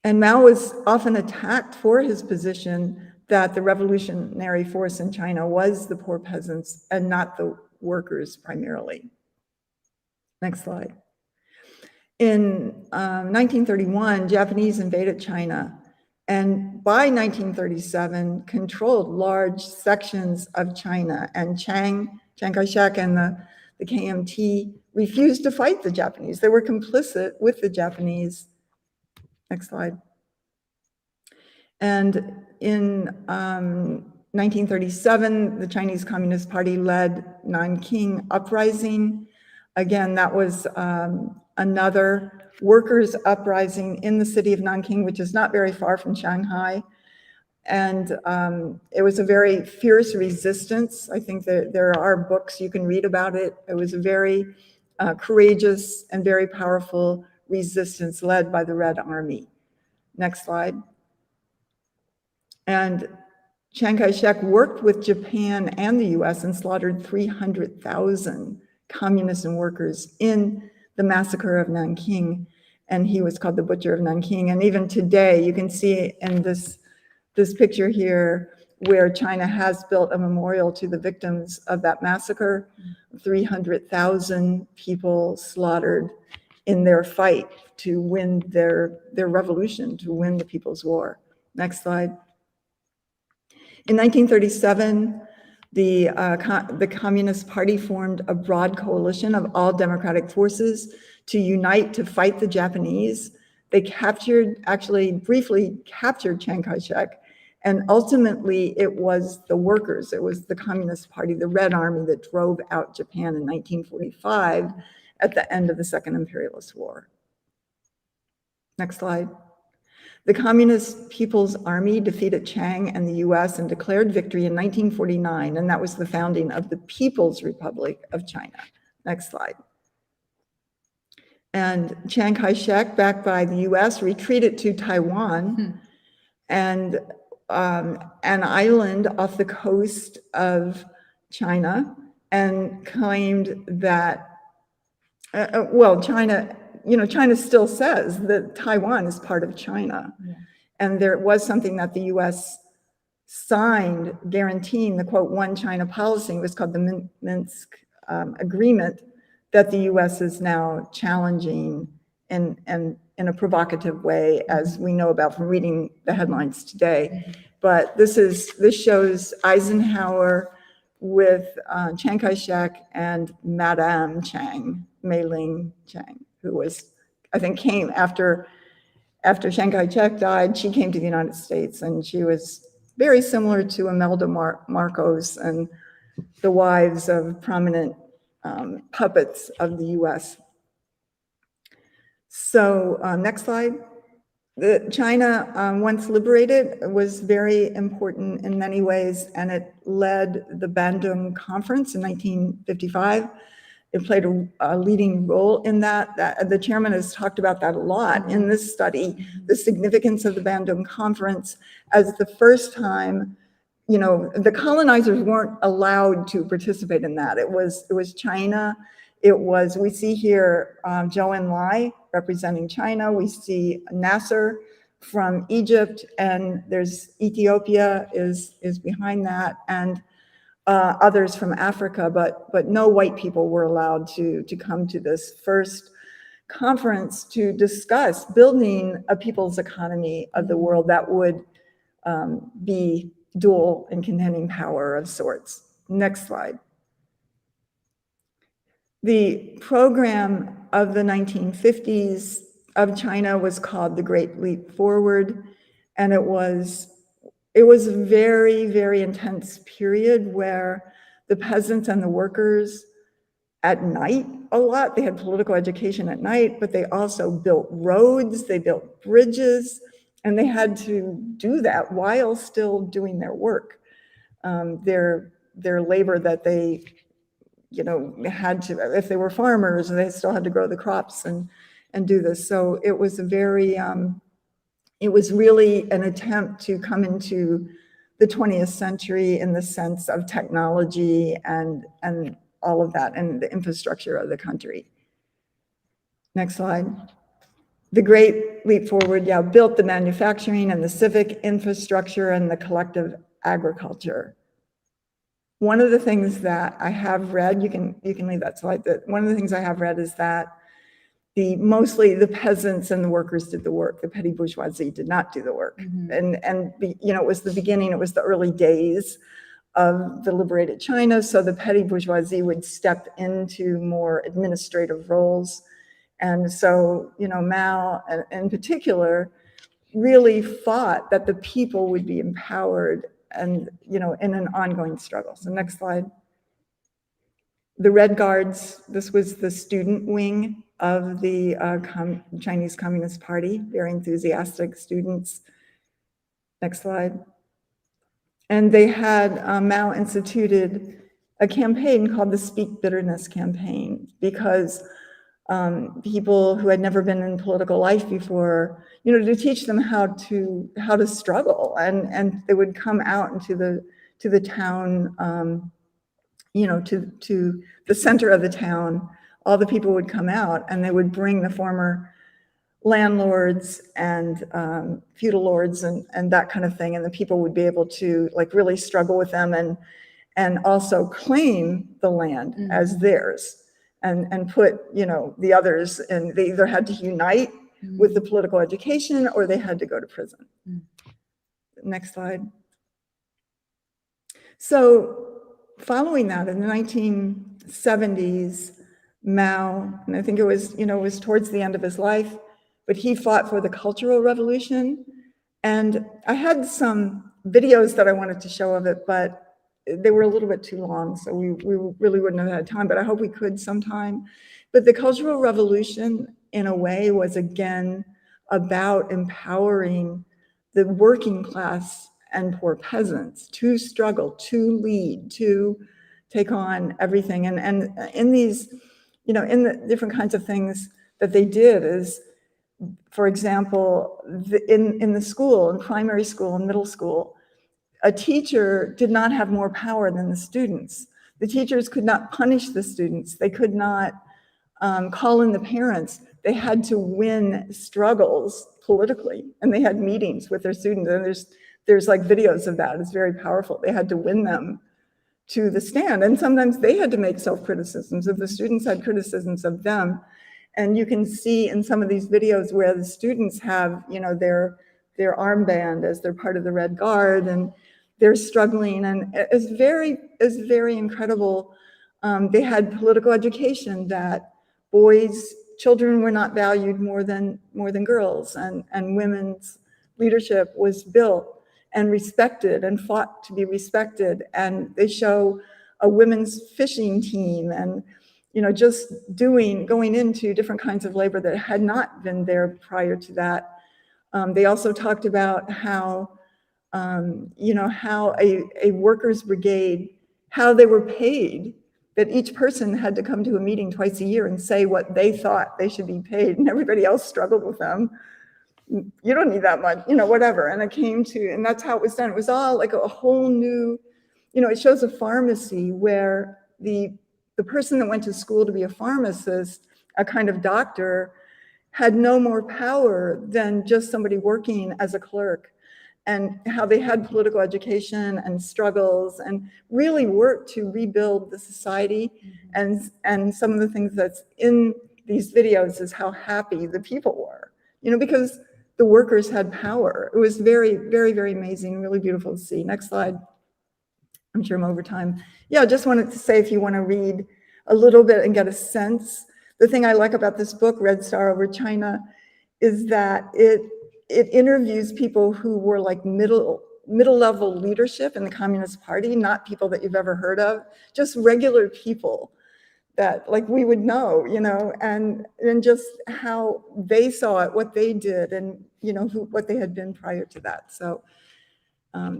And Mao was often attacked for his position that the revolutionary force in China was the poor peasants and not the workers primarily. Next slide. In 1931, Japanese invaded China, and by 1937, controlled large sections of China, and Chiang Kai-shek and the KMT refused to fight the Japanese. They were complicit with the Japanese. Next slide. And in 1937, the Chinese Communist Party led Nanking uprising. Again, that was another workers' uprising in the city of Nanking, which is not very far from Shanghai. And it was a very fierce resistance. I think that there are books you can read about it. It was a very courageous and very powerful resistance led by the Red Army. Next slide. And Chiang Kai-shek worked with Japan and the US and slaughtered 300,000 communists and workers in the massacre of Nanking. And he was called the Butcher of Nanking. And even today, you can see in this picture here where China has built a memorial to the victims of that massacre. 300,000 people slaughtered in their fight to win their revolution, to win the People's War. Next slide. In 1937, the Communist Party formed a broad coalition of all democratic forces to unite to fight the Japanese. They actually briefly captured Chiang Kai-shek, and ultimately it was the workers, it was the Communist Party, the Red Army, that drove out Japan in 1945 at the end of the Second Imperialist War. Next slide. The Communist People's Army defeated Chiang and the US and declared victory in 1949, and that was the founding of the People's Republic of China. Next slide. And Chiang Kai-shek, backed by the US, retreated to Taiwan, and an island off the coast of China, and claimed that, well, China still says that Taiwan is part of China. Yeah. And there was something that the US signed guaranteeing the, quote, one China policy. It was called the Minsk Agreement, that the US is now challenging in a provocative way, as we know about from reading the headlines today. But this shows Eisenhower with Chiang Kai-shek and Madame Chiang, Mei Ling Chiang, who was, I think, came after after Chiang Kai-shek died, she came to the United States, and she was very similar to Imelda Marcos and the wives of prominent puppets of the US. So next slide. China, once liberated, was very important in many ways, and it led the Bandung Conference in 1955. It played a leading role in that. The chairman has talked about that a lot in this study, the significance of the Bandung Conference as the first time, you know, the colonizers weren't allowed to participate in that. It was China. It was, we see here Zhou Enlai representing China. We see Nasser from Egypt, and there's Ethiopia is behind that, and others from Africa, but no white people were allowed to come to this first conference to discuss building a people's economy of the world that would be dual and contending power of sorts. Next slide. The program of the 1950s of China was called the Great Leap Forward, and it was a very, very intense period where the peasants and the workers at night a lot, they had political education at night, but they also built roads, they built bridges, and they had to do that while still doing their work. Their labor that they, you know, had to, if they were farmers, they still had to grow the crops and do this. So it was a very, it was really an attempt to come into the 20th century in the sense of technology and all of that, and the infrastructure of the country. Next slide. The Great Leap Forward, yeah, built the manufacturing and the civic infrastructure and the collective agriculture. One of the things that I have read, you can leave that slide, that one of the things I have read is that mostly the peasants and the workers did the work. The petty bourgeoisie did not do the work. And you know, it was the beginning, it was the early days of the liberated China. So the petty bourgeoisie would step into more administrative roles. And so, you know, Mao in particular really fought that the people would be empowered and, you know, in an ongoing struggle. So next slide. The Red Guards, this was the student wing of the Chinese Communist Party, very enthusiastic students. Next slide. And they had, Mao instituted a campaign called the Speak Bitterness campaign, because people who had never been in political life before, you know, to teach them how to struggle, and they would come out into the town, you know, to the center of the town. All the people would come out, and they would bring the former landlords and feudal lords and that kind of thing, and the people would be able to like really struggle with them and also claim the land as theirs, and put, you know, the others, and they either had to unite with the political education or they had to go to prison. Next slide. So following that, in the 1970s, Mao, and I think it was, you know, it was towards the end of his life, but he fought for the Cultural Revolution. And I had some videos that I wanted to show of it, but they were a little bit too long, so we really wouldn't have had time, but I hope we could sometime. But the Cultural Revolution, in a way, was again about empowering the working class and poor peasants to struggle, to lead, to take on everything. And in these, you know, in the different kinds of things that they did is, for example, in the school, in primary school and middle school, a teacher did not have more power than the students. The teachers could not punish the students. They could not call in the parents. They had to win struggles politically, and they had meetings with their students. And there's like videos of that. It's very powerful. They had to win them to the stand, and sometimes they had to make self-criticisms if the students had criticisms of them. And you can see in some of these videos where the students have, you know, their armband as they're part of the Red Guard, and they're struggling, and it's very incredible. They had political education that boys children were not valued more than girls, and women's leadership was built and respected and fought to be respected. And they show a women's fishing team, and just going into different kinds of labor that had not been there prior to that. They also talked about how how a workers' brigade, how they were paid, that each person had to come to a meeting twice a year and say what they thought they should be paid, and everybody else struggled with them. You don't need that much, whatever. And it came to, and that's how it was done. It was all like a whole new, it shows a pharmacy where the person that went to school to be a pharmacist, a kind of doctor, had no more power than just somebody working as a clerk, and how they had political education and struggles and really worked to rebuild the society. And some of the things that's in these videos is how happy the people were, because the workers had power. It was very, very, very amazing, really beautiful to see. Next slide. I'm sure I'm over time. Yeah, I just wanted to say, if you want to read a little bit and get a sense, the thing I like about this book, Red Star Over China, is that it interviews people who were like middle-level leadership in the Communist Party, not people that you've ever heard of, just regular people that like we would know, and just how they saw it, what they did, and what they had been prior to that. So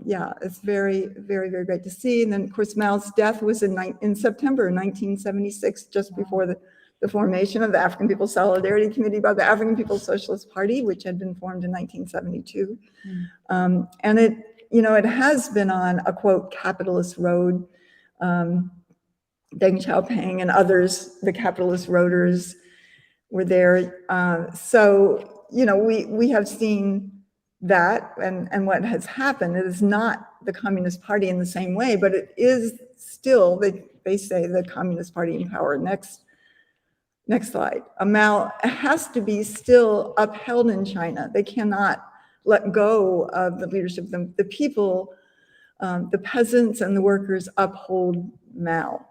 yeah, it's very, very, very great to see. And then of course Mao's death was in September 1976, just before the formation of the African People's Solidarity Committee by the African People's Socialist Party, which had been formed in 1972. And it has been on a, quote, capitalist road. Deng Xiaoping and others, the capitalist roaders, were there. So, we have seen that and what has happened. It is not the Communist Party in the same way, but it is still, they say, the Communist Party in power. Next slide. Mao has to be still upheld in China. They cannot let go of the leadership. The people, the peasants and the workers uphold Mao.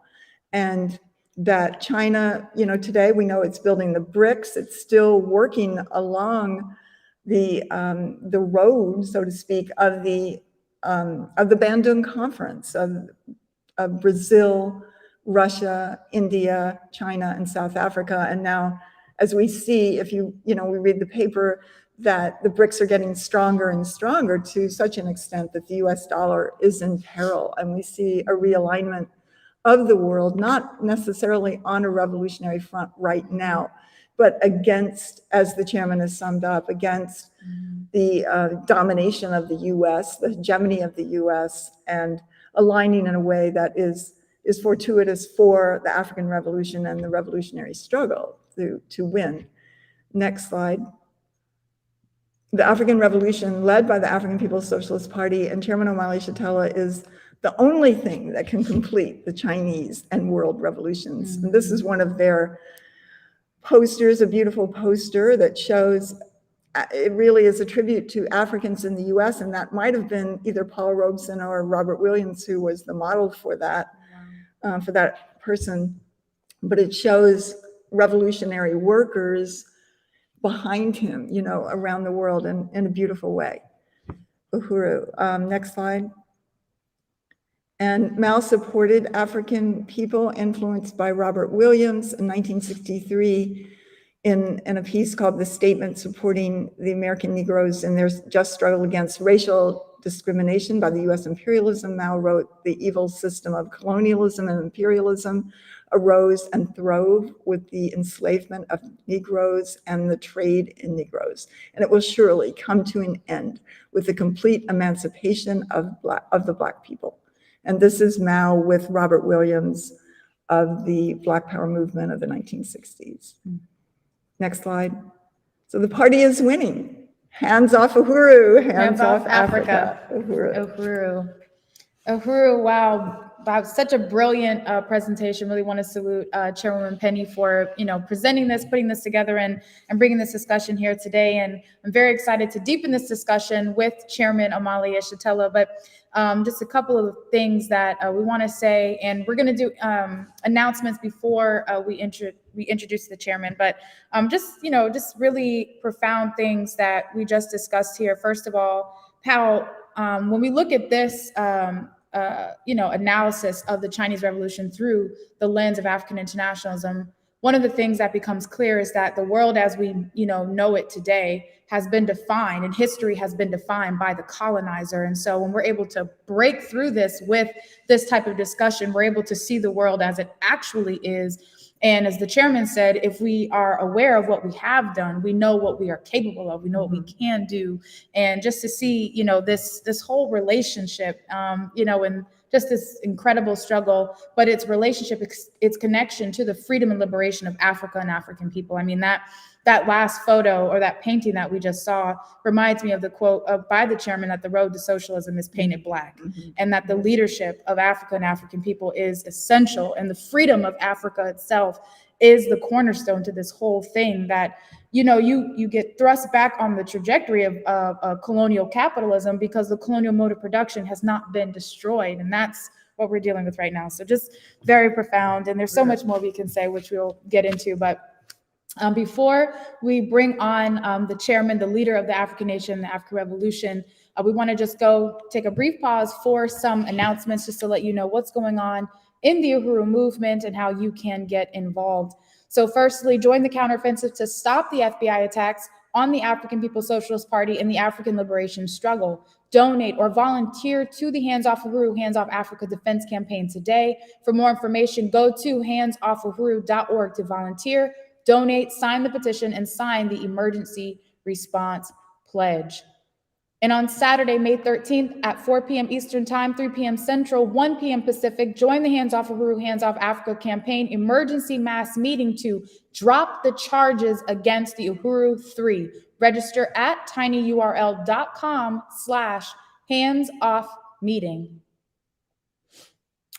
And that China, today we know it's building the BRICS. It's still working along the road, so to speak, of the Bandung Conference of Brazil, Russia, India, China, and South Africa. And now, as we see, if we read the paper, that the BRICS are getting stronger and stronger to such an extent that the US dollar is in peril. And we see a realignment of the world, not necessarily on a revolutionary front right now, but against, as the chairman has summed up, against the domination of the US, the hegemony of the US, and aligning in a way that is fortuitous for the African Revolution and the revolutionary struggle to win. Next slide. The African Revolution, led by the African People's Socialist Party and Chairman Omali Yeshitela, is the only thing that can complete the Chinese and world revolutions. And this is one of their posters, a beautiful poster that shows, it really is a tribute to Africans in the US, and that might have been either Paul Robeson or Robert Williams who was the model for that, for that person. But it shows revolutionary workers behind him, around the world in a beautiful way. Uhuru. Next slide. And Mao supported African people influenced by Robert Williams in 1963 in a piece called The Statement Supporting the American Negroes in Their Just Struggle Against Racial Discrimination by the US Imperialism. Mao wrote, "The evil system of colonialism and imperialism arose and throve with the enslavement of Negroes and the trade in Negroes. And it will surely come to an end with the complete emancipation of the Black people." And this is Mao with Robert Williams of the Black Power movement of the 1960s. Next slide. So the party is winning. Hands off Uhuru, hands off Africa. Uhuru. Uhuru, wow. Wow, such a brilliant presentation. Really want to salute Chairwoman Penny for presenting this, putting this together, and bringing this discussion here today. And I'm very excited to deepen this discussion with Chairman Omali Yeshitela. But just a couple of things that we want to say, and we're going to do announcements before we introduce the chairman. But just really profound things that we just discussed here. First of all, how when we look at this analysis of the Chinese Revolution through the lens of African internationalism, one of the things that becomes clear is that the world as we know it today has been defined, and history has been defined by the colonizer. And so when we're able to break through this with this type of discussion, we're able to see the world as it actually is. And as the chairman said, if we are aware of what we have done, we know what we are capable of, we know what we can do. And just to see, this whole relationship, and just this incredible struggle, but its relationship, its connection to the freedom and liberation of Africa and African people. I mean, that last photo or that painting that we just saw reminds me of the quote by the chairman that the road to socialism is painted black, and that the leadership of Africa and African people is essential, and the freedom of Africa itself is the cornerstone to this whole thing. That you get thrust back on the trajectory of colonial capitalism because the colonial mode of production has not been destroyed, and that's what we're dealing with right now. So just very profound, and there's so much more we can say, which we'll get into. But before we bring on the chairman, the leader of the African nation, the African Revolution, we want to just go take a brief pause for some announcements, just to let you know what's going on in the Uhuru movement and how you can get involved. So firstly, join the counteroffensive to stop the FBI attacks on the African People's Socialist Party and the African liberation struggle. Donate or volunteer to the Hands Off Uhuru, Hands Off Africa Defense Campaign today. For more information, go to handsoffuhuru.org to volunteer, donate, sign the petition, and sign the emergency response pledge. And on Saturday, May 13th at 4 p.m. Eastern Time, 3 p.m. Central, 1 p.m. Pacific, join the Hands Off Uhuru, Hands Off Africa campaign emergency mass meeting to drop the charges against the Uhuru 3. Register at tinyurl.com/handsoffmeeting.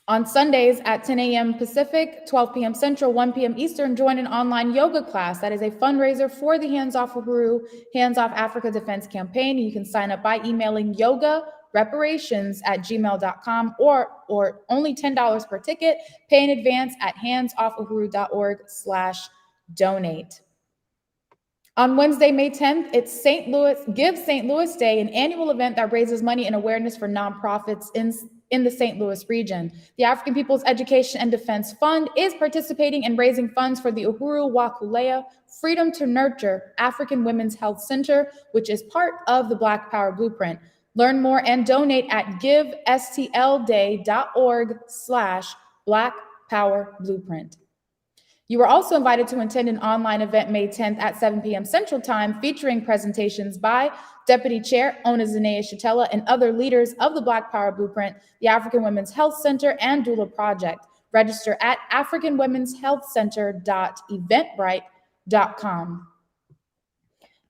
On Sundays at 10 a.m. Pacific, 12 p.m. Central, 1 p.m. Eastern, join an online yoga class that is a fundraiser for the Hands Off Uhuru, Hands Off Africa Defense Campaign. You can sign up by emailing yogareparations@gmail.com or only $10 per ticket. Pay in advance at handsoffuhuru.org/donate. On Wednesday, May 10th, it's Give St. Louis Day, an annual event that raises money and awareness for nonprofits in the St. Louis region. The African People's Education and Defense Fund is participating in raising funds for the Uhuru Wakulea Freedom to Nurture African Women's Health Center, which is part of the Black Power Blueprint. Learn more and donate at givestlday.org/Black Power Blueprint. You are also invited to attend an online event May 10th at 7 p.m. Central Time, featuring presentations by Deputy Chair Ona Shatella and other leaders of the Black Power Blueprint, the African Women's Health Center, and Doula Project. Register at africanwomenshealthcenter.eventbrite.com.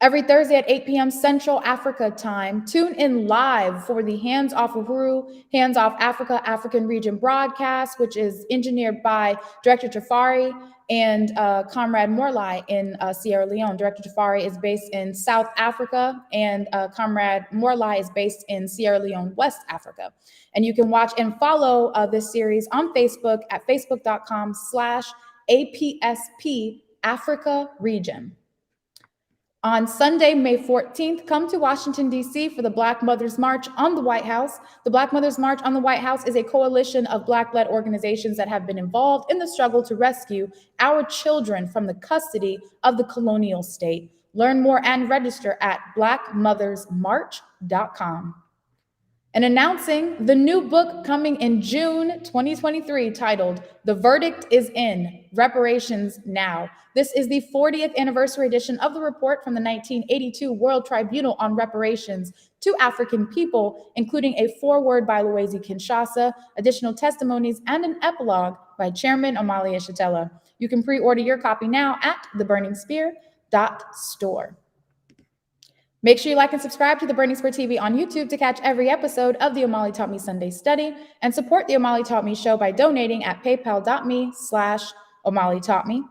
Every Thursday at 8 p.m. Central Africa time, tune in live for the Hands Off Uhuru, Hands Off Africa African Region broadcast, which is engineered by Director Tafari and Comrade Morlai in Sierra Leone. Director Tafari is based in South Africa, and Comrade Morlai is based in Sierra Leone, West Africa. And you can watch and follow this series on Facebook at facebook.com/APSP Africa Region. On Sunday, May 14th, come to Washington, D.C. for the Black Mothers March on the White House. The Black Mothers March on the White House is a coalition of Black-led organizations that have been involved in the struggle to rescue our children from the custody of the colonial state. Learn more and register at blackmothersmarch.com. And announcing the new book coming in June 2023 titled The Verdict is In, Reparations Now. This is the 40th anniversary edition of the report from the 1982 World Tribunal on Reparations to African People, including a foreword by Loezi Kinshasa, additional testimonies, and an epilogue by Chairman Omali Yeshitela. You can pre-order your copy now at theburningspear.store. Make sure you like and subscribe to the Burning Spear TV on YouTube to catch every episode of the Omali Taught Me Sunday Study, and support the Omali Taught Me show by donating at paypal.me/Omali Taught Me.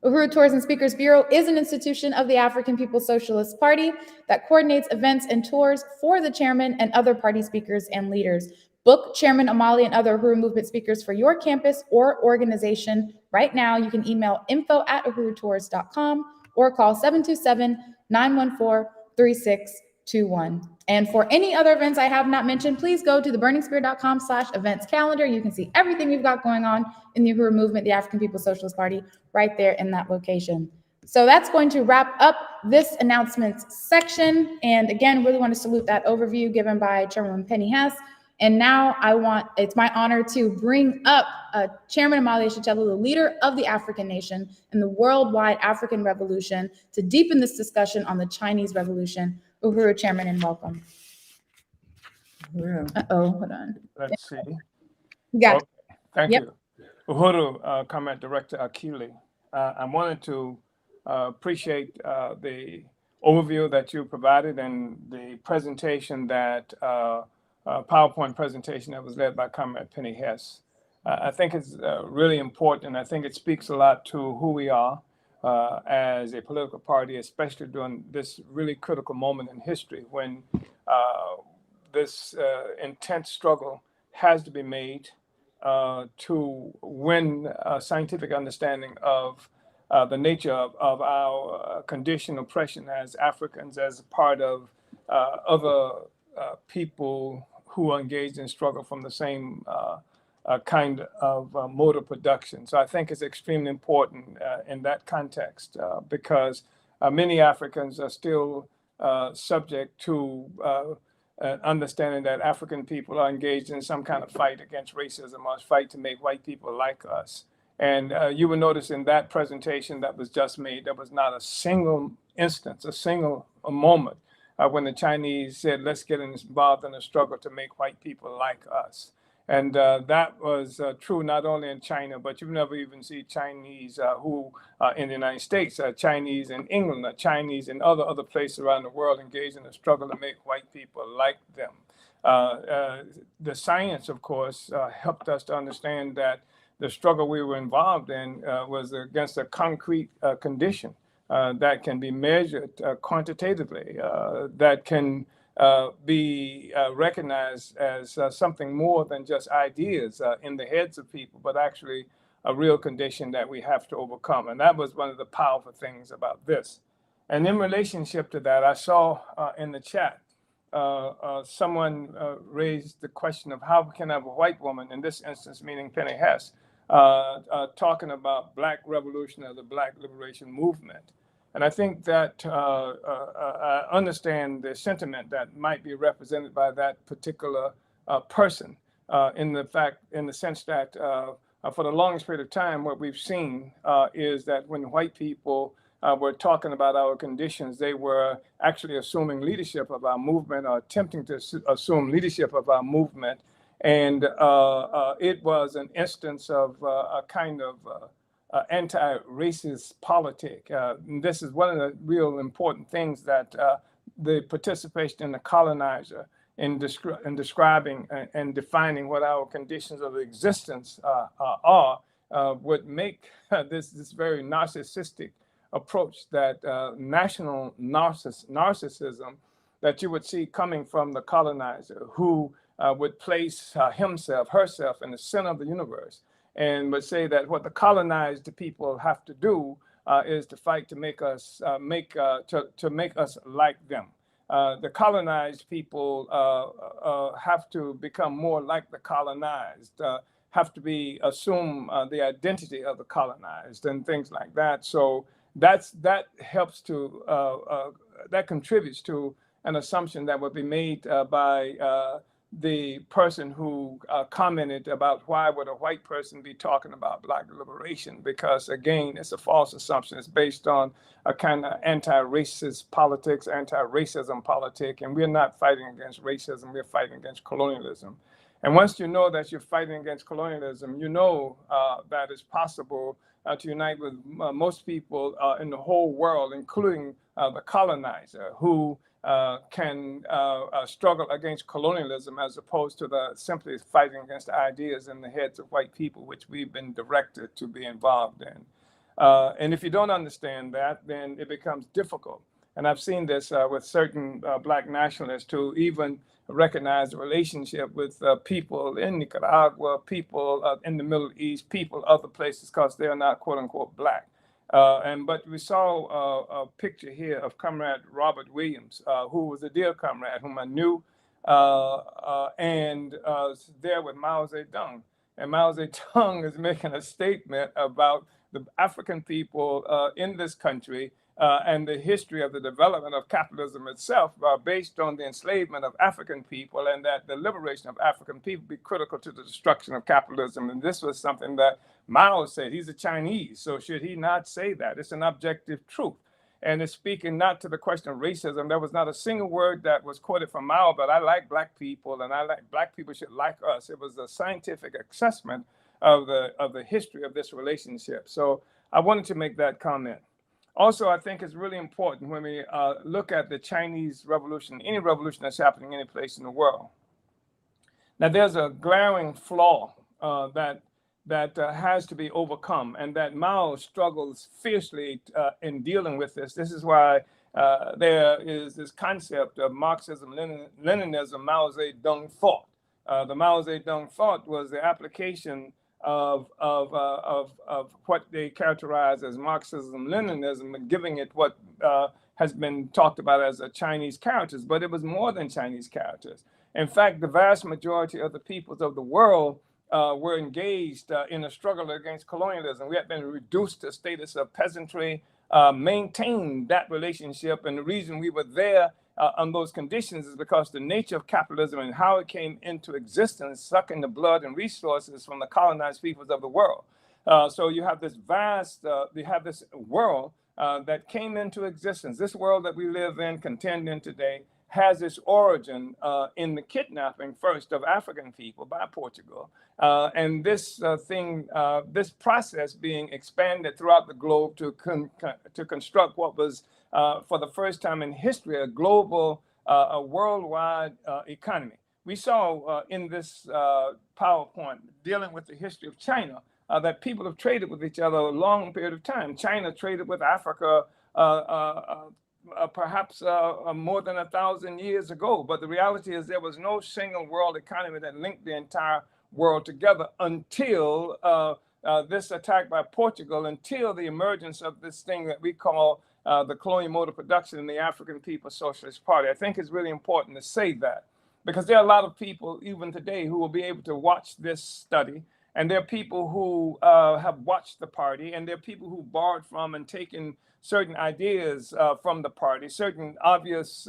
Uhuru Tours and Speakers Bureau is an institution of the African People's Socialist Party that coordinates events and tours for the chairman and other party speakers and leaders. Book Chairman Omali and other Uhuru Movement speakers for your campus or organization right now. You can email info@uhurutours.com or call 727-914-3621. And for any other events I have not mentioned, please go to theburningspear.com/events calendar. You can see everything we've got going on in the Uhuru Movement, the African People's Socialist Party, right there in that location. So that's going to wrap up this announcements section. And again, really want to salute that overview given by Chairwoman Penny Hess. And now it's my honor to bring up Chairman Omali Yeshitela, the leader of the African nation and the worldwide African revolution, to deepen this discussion on the Chinese Revolution. Uhuru, Chairman, and welcome. Hold on. Let's see. Yeah. Okay. Thank you. Uhuru, Comrade Director Akile. I wanted to appreciate the overview that you provided and the presentation that PowerPoint presentation that was led by Comrade Penny Hess. I think it's really important. I think it speaks a lot to who we are as a political party, especially during this really critical moment in history when this intense struggle has to be made to win a scientific understanding of the nature of our condition, oppression as Africans, as a part of other people who are engaged in struggle from the same kind of mode of production. So I think it's extremely important in that context because many Africans are still subject to understanding that African people are engaged in some kind of fight against racism or fight to make white people like us. And you will notice in that presentation that was just made, there was not a single instance, a single moment when the Chinese said, let's get involved in a struggle to make white people like us. And that was true not only in China, but you never even see Chinese who in the United States, Chinese in England, Chinese in other places around the world engaged in a struggle to make white people like them. The science, of course, helped us to understand that the struggle we were involved in was against a concrete condition that can be measured quantitatively, that can be recognized as something more than just ideas in the heads of people, but actually a real condition that we have to overcome. And that was one of the powerful things about this. And in relationship to that, I saw in the chat, someone raised the question of how can I have a white woman, in this instance, meaning Penny Hess, talking about Black revolution or the Black liberation movement. And I think that I understand the sentiment that might be represented by that particular person in the sense that for the longest period of time, what we've seen is that when white people were talking about our conditions, they were actually assuming leadership of our movement or attempting to assume leadership of our movement. And it was an instance of a kind of anti-racist politic. This is one of the real important things that the participation in the colonizer in describing and defining what our conditions of existence are would make this very narcissistic approach, that national narcissism that you would see coming from the colonizer, who would place himself, herself in the center of the universe, and would say that what the colonized people have to do is to fight to make us make us like them. The colonized people have to become more like the colonized, have to assume the identity of the colonized and things like that. So that helps to that contributes to an assumption that would be made by the person who commented about why would a white person be talking about Black liberation, because again, it's a false assumption. It's based on a kind of anti-racist politics, anti-racism politic, and we're not fighting against racism, we're fighting against colonialism. And once you know that you're fighting against colonialism, you know that it's possible to unite with most people in the whole world, including the colonizer, who can struggle against colonialism as opposed to the simply fighting against the ideas in the heads of white people, which we've been directed to be involved in. And if you don't understand that, then it becomes difficult. And I've seen this with certain Black nationalists who even recognize the relationship with people in Nicaragua, people in the Middle East, people other places, because they're not quote unquote Black. But we saw a picture here of Comrade Robert Williams, who was a dear comrade whom I knew, and there with Mao Zedong. And Mao Zedong is making a statement about the African people in this country and the history of the development of capitalism itself based on the enslavement of African people, and that the liberation of African people be critical to the destruction of capitalism. And this was something that Mao said. He's a Chinese, so should he not say that? It's an objective truth. And it's speaking not to the question of racism. There was not a single word that was quoted from Mao, but I like Black people, and I like Black people should like us. It was a scientific assessment of the history of this relationship. So I wanted to make that comment. Also, I think it's really important when we look at the Chinese Revolution, any revolution that's happening any place in the world. Now, there's a glaring flaw that has to be overcome, and that Mao struggles fiercely in dealing with this. This is why there is this concept of Marxism, Leninism, Mao Zedong thought. The Mao Zedong thought was the application of what they characterize as Marxism, Leninism, and giving it what has been talked about as a Chinese characters, but it was more than Chinese characters. In fact, the vast majority of the peoples of the world were engaged in a struggle against colonialism. We had been reduced to a status of peasantry, maintained that relationship, and the reason we were there on those conditions is because the nature of capitalism and how it came into existence, sucking the blood and resources from the colonized peoples of the world. So you have this this world that came into existence. This world that we live in, contend in today, has its origin in the kidnapping first of African people by Portugal. And this this process being expanded throughout the globe to construct what was, for the first time in history, a global, a worldwide economy. We saw in this PowerPoint dealing with the history of China that people have traded with each other a long period of time. China traded with Africa perhaps more than 1,000 years ago. But the reality is there was no single world economy that linked the entire world together until this attack by Portugal, until the emergence of this thing that we call the colonial mode of production in the African People's Socialist Party. I think it's really important to say that, because there are a lot of people even today who will be able to watch this study, and there are people who have watched the party, and there are people who borrowed from and taken certain ideas from the party, certain obvious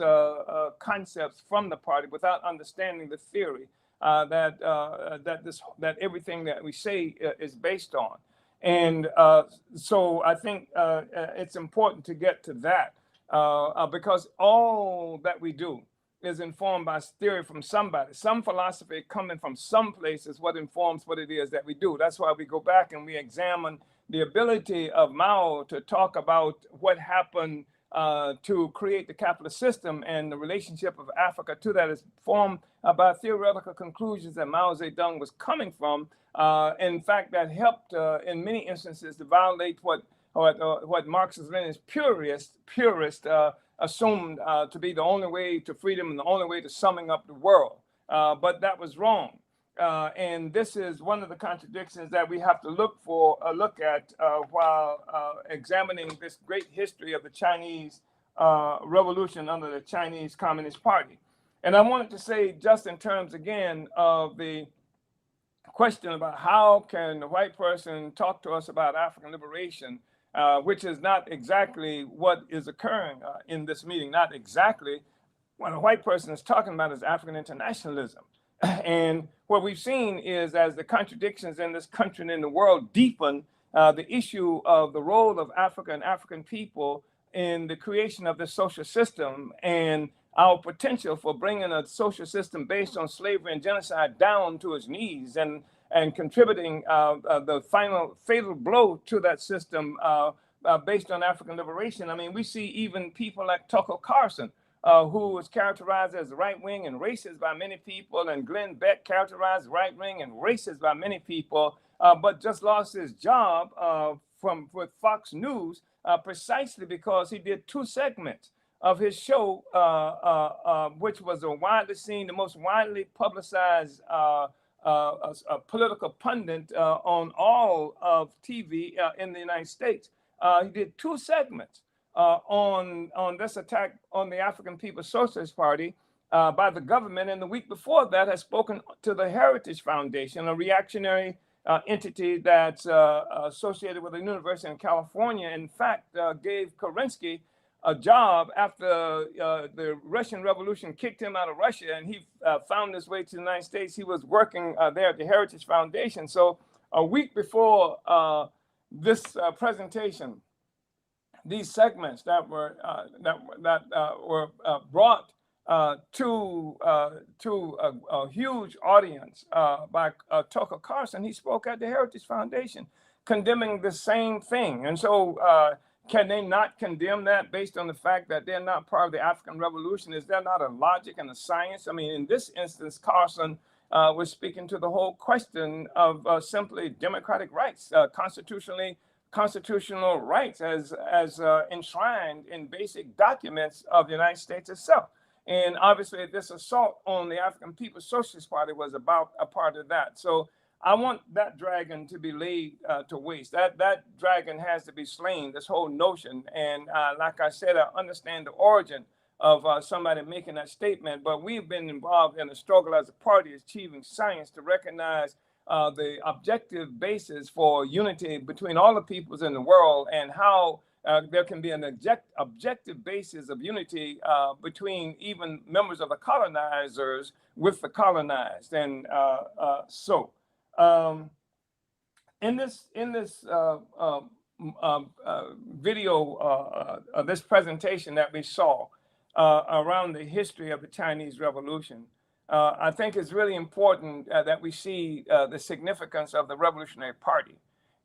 concepts from the party without understanding the theory that everything that we say is based on. And so I think it's important to get to that because all that we do is informed by theory from somebody. Some philosophy coming from some place is what informs what it is that we do. That's why we go back and we examine the ability of Mao to talk about what happened to create the capitalist system, and the relationship of Africa to that is formed by theoretical conclusions that Mao Zedong was coming from. In fact, that helped in many instances to violate what Marxist-Leninist purists assumed to be the only way to freedom and the only way to summing up the world. But that was wrong. And this is one of the contradictions that we have to look at while examining this great history of the Chinese revolution under the Chinese Communist Party. And I wanted to say, just in terms again of the question about how can a white person talk to us about African liberation, which is not exactly what is occurring in this meeting. Not exactly what a white person is talking about is African internationalism. And what we've seen is, as the contradictions in this country and in the world deepen, the issue of the role of Africa and African people in the creation of this social system and our potential for bringing a social system based on slavery and genocide down to its knees, and contributing the final fatal blow to that system based on African liberation. I mean, we see even people like Tucker Carlson, who was characterized as right-wing and racist by many people, and Glenn Beck characterized right-wing and racist by many people, but just lost his job with Fox News precisely because he did 2 segments of his show, which was the most widely publicized a political pundit on all of TV in the United States. He did 2 segments on this attack on the African People's Socialist Party by the government, and the week before that has spoken to the Heritage Foundation, a reactionary entity that's associated with the University in California. In fact, gave Kerensky a job after the Russian Revolution kicked him out of Russia, and he found his way to the United States. He was working there at the Heritage Foundation. So a week before this presentation, these segments that were brought to a huge audience by Tucker Carlson, he spoke at the Heritage Foundation, condemning the same thing. And so can they not condemn that based on the fact that they're not part of the African Revolution? Is there not a logic and a science? I mean, in this instance, Carlson was speaking to the whole question of simply democratic rights, constitutional rights as enshrined in basic documents of the United States itself. And obviously, this assault on the African People's Socialist Party was about a part of that. So I want that dragon to be laid to waste. That dragon has to be slain, this whole notion. And like I said, I understand the origin of somebody making that statement, but we've been involved in a struggle as a party achieving science to recognize the objective basis for unity between all the peoples in the world, and how there can be an objective basis of unity between even members of the colonizers with the colonized. And in this video of this presentation that we saw around the history of the Chinese Revolution, I think it's really important that we see the significance of the Revolutionary Party.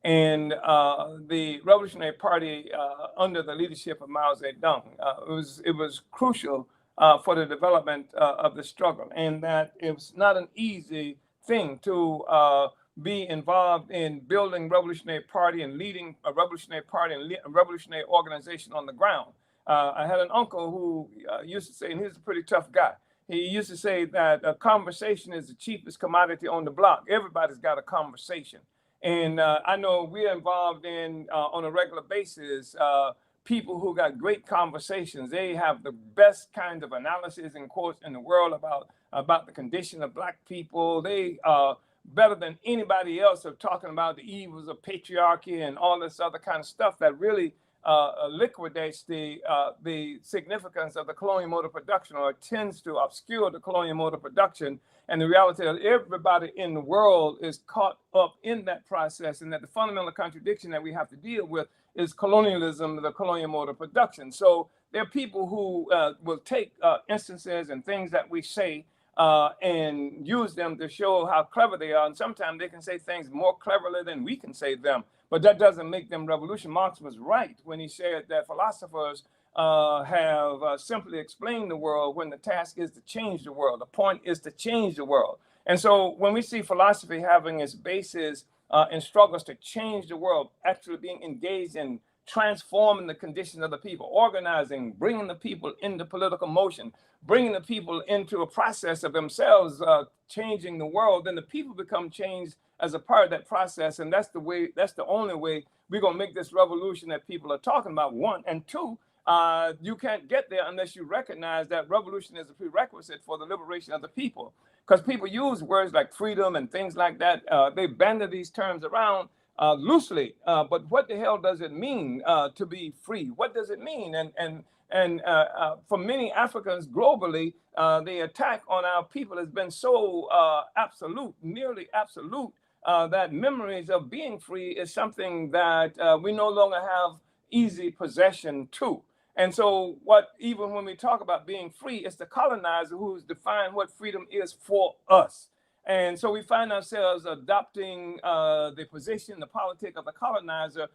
And the Revolutionary Party under the leadership of Mao Zedong, it was crucial for the development of the struggle, and that it was not an easy thing to be involved in building Revolutionary Party and leading a Revolutionary Party and a revolutionary organization on the ground. I had an uncle who used to say, and he was a pretty tough guy, he used to say that a conversation is the cheapest commodity on the block. Everybody's got a conversation. And I know we're involved in, on a regular basis, people who got great conversations. They have the best kind of analysis and quotes in the world about the condition of Black people. They are better than anybody else of talking about the evils of patriarchy and all this other kind of stuff that really liquidates the significance of the colonial mode of production, or tends to obscure the colonial mode of production, and the reality that everybody in the world is caught up in that process, and that the fundamental contradiction that we have to deal with is colonialism, the colonial mode of production. So there are people who will take instances and things that we say and use them to show how clever they are, and sometimes they can say things more cleverly than we can say them. But that doesn't make them revolution. Marx was right when he said that philosophers have simply explained the world when the task is to change the world. The point is to change the world. And so when we see philosophy having its basis in struggles to change the world, actually being engaged in transforming the condition of the people, organizing, bringing the people into political motion, bringing the people into a process of themselves changing the world, then the people become changed as a part of that process. And that's the way, that's the only way we're going to make this revolution that people are talking about, one. And two, you can't get there unless you recognize that revolution is a prerequisite for the liberation of the people. Because people use words like freedom and things like that. They bandy these terms around loosely. But what the hell does it mean to be free? What does it mean? And for many Africans globally, the attack on our people has been so absolute, nearly absolute, that memories of being free is something that we no longer have easy possession to. And so even when we talk about being free, it's the colonizer who's defined what freedom is for us. And so we find ourselves adopting the position, the politic of the colonizer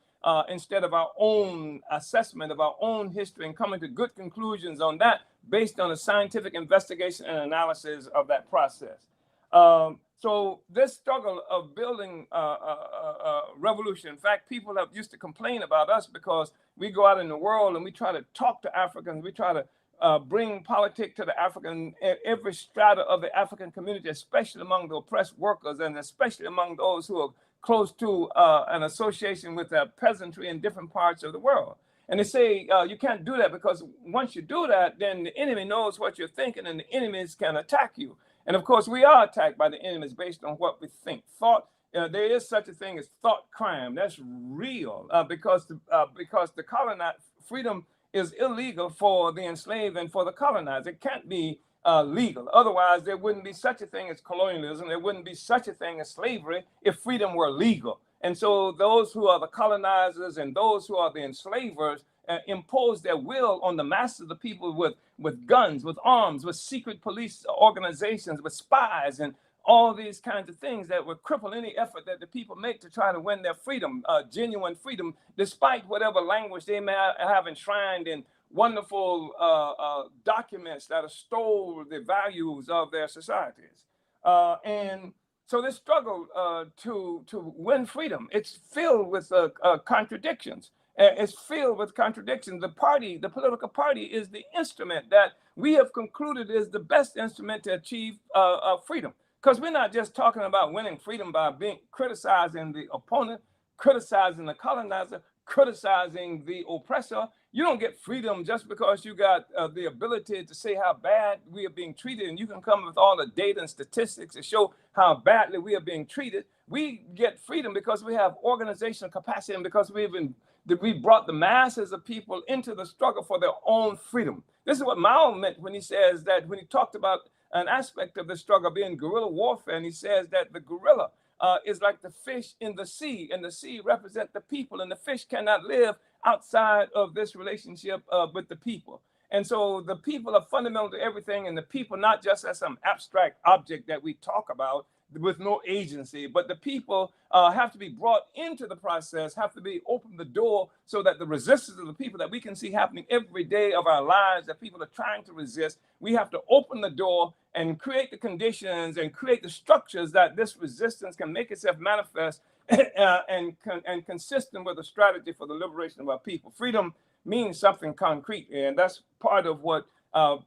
instead of our own assessment of our own history and coming to good conclusions on that based on a scientific investigation and analysis of that process. So this struggle of building a revolution, in fact, people have used to complain about us because we go out in the world and we try to talk to Africans, we try to bring politics to the African, every strata of the African community, especially among the oppressed workers and especially among those who are close to an association with the peasantry in different parts of the world. And they say you can't do that because once you do that, then the enemy knows what you're thinking and the enemies can attack you. And of course, we are attacked by the enemies based on what we think. Thought, there is such a thing as thought crime. That's real because the colonized freedom is illegal for the enslaved and for the colonized. It can't be legal. Otherwise, there wouldn't be such a thing as colonialism. There wouldn't be such a thing as slavery if freedom were legal. And so those who are the colonizers and those who are the enslavers impose their will on the masses of the people with guns, with arms, with secret police organizations, with spies, and all these kinds of things that would cripple any effort that the people make to try to win their freedom, genuine freedom, despite whatever language they may have enshrined in wonderful documents that extol the values of their societies. And so this struggle to win freedom, it's filled with contradictions. It's filled with contradictions. The political party is the instrument that we have concluded is the best instrument to achieve freedom. Because we're not just talking about winning freedom by criticizing the opponent, criticizing the colonizer, criticizing the oppressor. You don't get freedom just because you got the ability to say how bad we are being treated, and you can come with all the data and statistics to show how badly we are being treated. We get freedom because we have organizational capacity and because we brought the masses of people into the struggle for their own freedom. This is what Mao meant when he says that, when he talked about an aspect of the struggle being guerrilla warfare, and he says that the guerrilla is like the fish in the sea, and the sea represents the people, and the fish cannot live outside of this relationship with the people. And so the people are fundamental to everything, and the people not just as some abstract object that we talk about with no agency, but the people have to be brought into the process, have to be open the door so that the resistance of the people that we can see happening every day of our lives, that people are trying to resist, we have to open the door and create the conditions and create the structures that this resistance can make itself manifest and consistent with a strategy for the liberation of our people. Freedom means something concrete, and that's part of what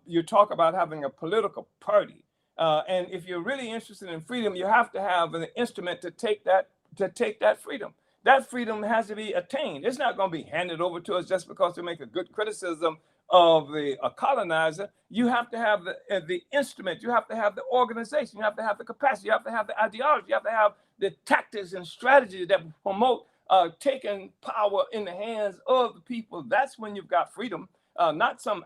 you talk about having a political party. And if you're really interested in freedom, you have to have an instrument to take that freedom. That freedom has to be attained. It's not going to be handed over to us just because we make a good criticism of the colonizer. You have to have the instrument. You have to have the organization. You have to have the capacity. You have to have the ideology. You have to have the tactics and strategies that promote taking power in the hands of the people. That's when you've got freedom. Not some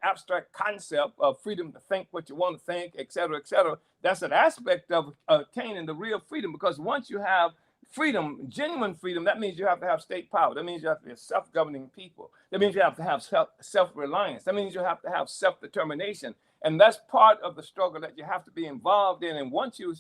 abstract concept of freedom to think what you want to think, et cetera, et cetera. That's an aspect of attaining the real freedom, because once you have freedom, genuine freedom, that means you have to have state power. That means you have to be a self-governing people. That means you have to have self-reliance. That means you have to have self-determination. And that's part of the struggle that you have to be involved in. And once you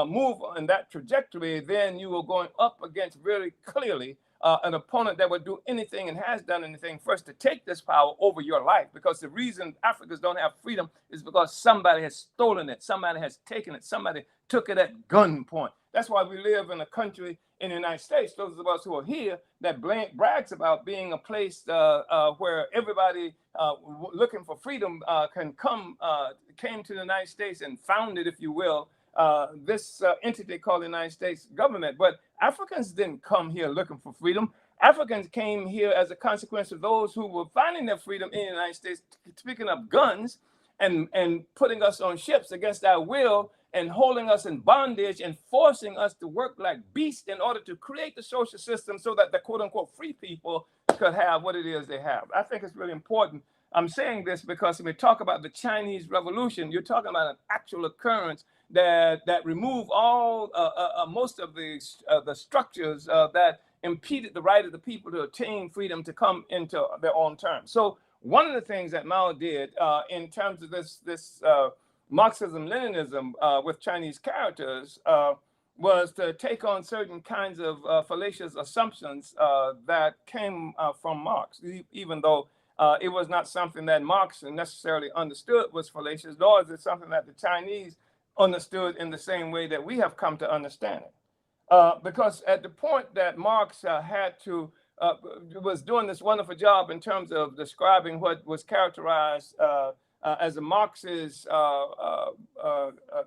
move in that trajectory, then you are going up against really clearly an opponent that would do anything and has done anything first to take this power over your life. Because the reason Africans don't have freedom is because somebody has stolen it, somebody has taken it, somebody took it at gunpoint. That's why we live in a country in the United States, those of us who are here, that brags about being a place where everybody looking for freedom came to the United States and founded, if you will, this entity called the United States government. But Africans didn't come here looking for freedom. Africans came here as a consequence of those who were finding their freedom in the United States, picking up guns and putting us on ships against our will and holding us in bondage and forcing us to work like beasts in order to create the social system so that the quote unquote free people could have what it is they have. I think it's really important. I'm saying this because when we talk about the Chinese Revolution, you're talking about an actual occurrence that removed all most of the structures that impeded the right of the people to attain freedom to come into their own terms. So one of the things that Mao did in terms of this Marxism-Leninism with Chinese characters was to take on certain kinds of fallacious assumptions that came from Marx, even though it was not something that Marx necessarily understood was fallacious, nor is it something that the Chinese understood in the same way that we have come to understand it. Because at the point that Marx was doing this wonderful job in terms of describing what was characterized as a Marxist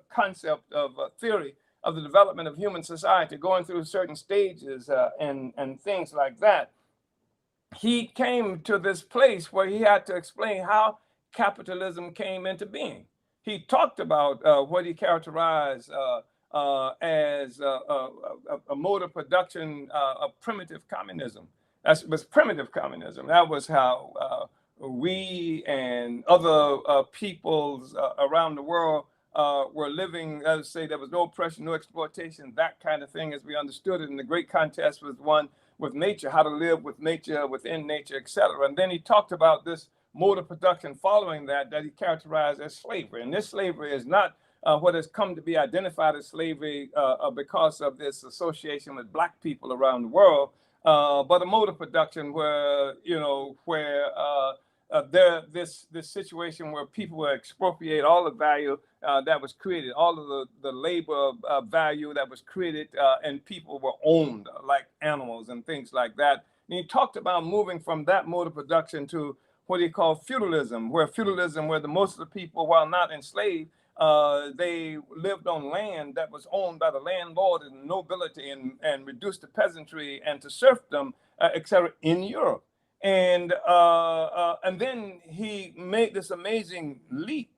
concept of theory of the development of human society, going through certain stages and things like that, he came to this place where he had to explain how capitalism came into being. He talked about what he characterized as a mode of production of primitive communism. That was primitive communism. That was how we and other peoples around the world were living. As I say, there was no oppression, no exploitation, that kind of thing as we understood it. And the great contest was one with nature, how to live with nature, within nature, etc. And then he talked about this mode of production following that he characterized as slavery. And this slavery is not what has come to be identified as slavery because of this association with Black people around the world, but a mode of production where, this situation where people will expropriate all the value that was created, all of the labor value that was created, and people were owned like animals and things like that. And he talked about moving from that mode of production to what he called feudalism, where the most of the people, while not enslaved, they lived on land that was owned by the landlord and nobility, and reduced to peasantry and to serfdom, etc., in Europe. And then he made this amazing leap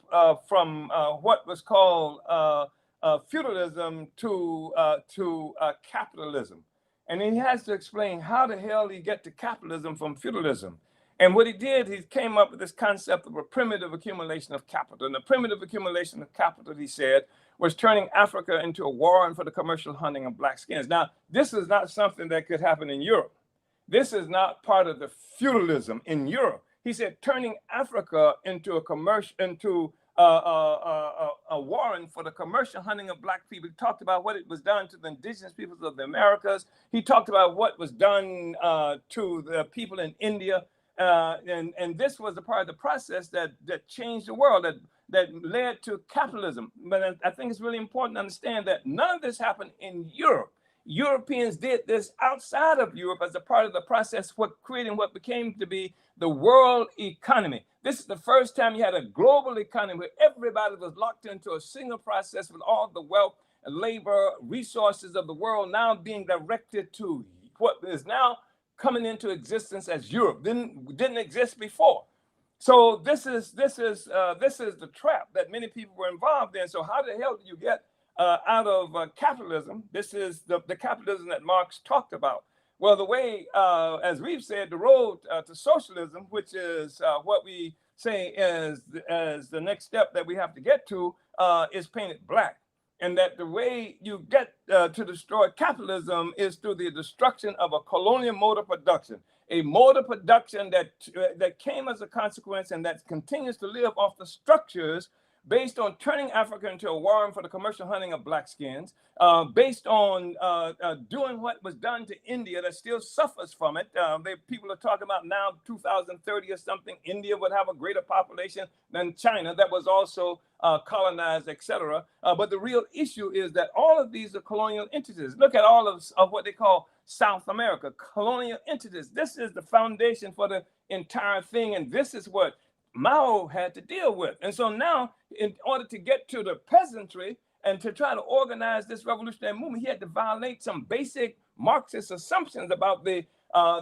from what was called feudalism to capitalism. And he has to explain how the hell he get to capitalism from feudalism. And what he did, he came up with this concept of a primitive accumulation of capital. And the primitive accumulation of capital, he said, was turning Africa into a warren for the commercial hunting of Black skins. Now, this is not something that could happen in Europe. This is not part of the feudalism in Europe. He said turning Africa into a warren for the commercial hunting of Black people. He talked about what it was done to the indigenous peoples of the Americas. He talked about what was done to the people in India. And this was a part of the process that changed the world, that led to capitalism. But I think it's really important to understand that none of this happened in Europe. Europeans did this outside of Europe as a part of the process, creating what became to be the world economy. This is the first time you had a global economy where everybody was locked into a single process, with all the wealth and labor resources of the world now being directed to what is now coming into existence as Europe. Didn't exist before. So this is the trap that many people were involved in. So how the hell do you get out of capitalism? This is the capitalism that Marx talked about. Well, the way, as we've said, the road to socialism, which is what we say as the next step that we have to get to, is painted black. And that the way you get to destroy capitalism is through the destruction of a colonial mode of production, a mode of production that came as a consequence and that continues to live off the structures based on turning Africa into a warren for the commercial hunting of Black skins, based on doing what was done to India that still suffers from it. People are talking about now 2030 or something, India would have a greater population than China that was also colonized, etc. But the real issue is that all of these are colonial entities. Look at all of what they call South America, colonial entities. This is the foundation for the entire thing, and this is what Mao had to deal with. And so now, in order to get to the peasantry and to try to organize this revolutionary movement, he had to violate some basic Marxist assumptions about the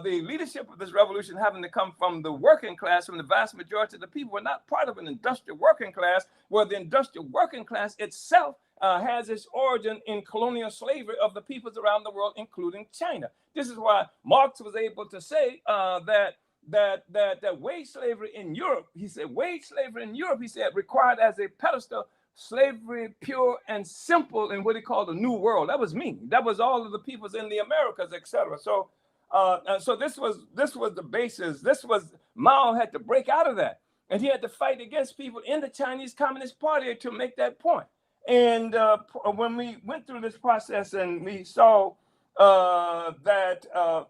leadership of this revolution having to come from the working class, from the vast majority of the people. We're not part of an industrial working class, where the industrial working class itself has its origin in colonial slavery of the peoples around the world, including China. This is why Marx was able to say that wage slavery in Europe, he said, required as a pedestal slavery pure and simple in what he called the New World. That was me. That was all of the peoples in the Americas, etc. So So this was the basis. Mao had to break out of that, and he had to fight against people in the Chinese Communist Party to make that point. And when we went through this process and we saw that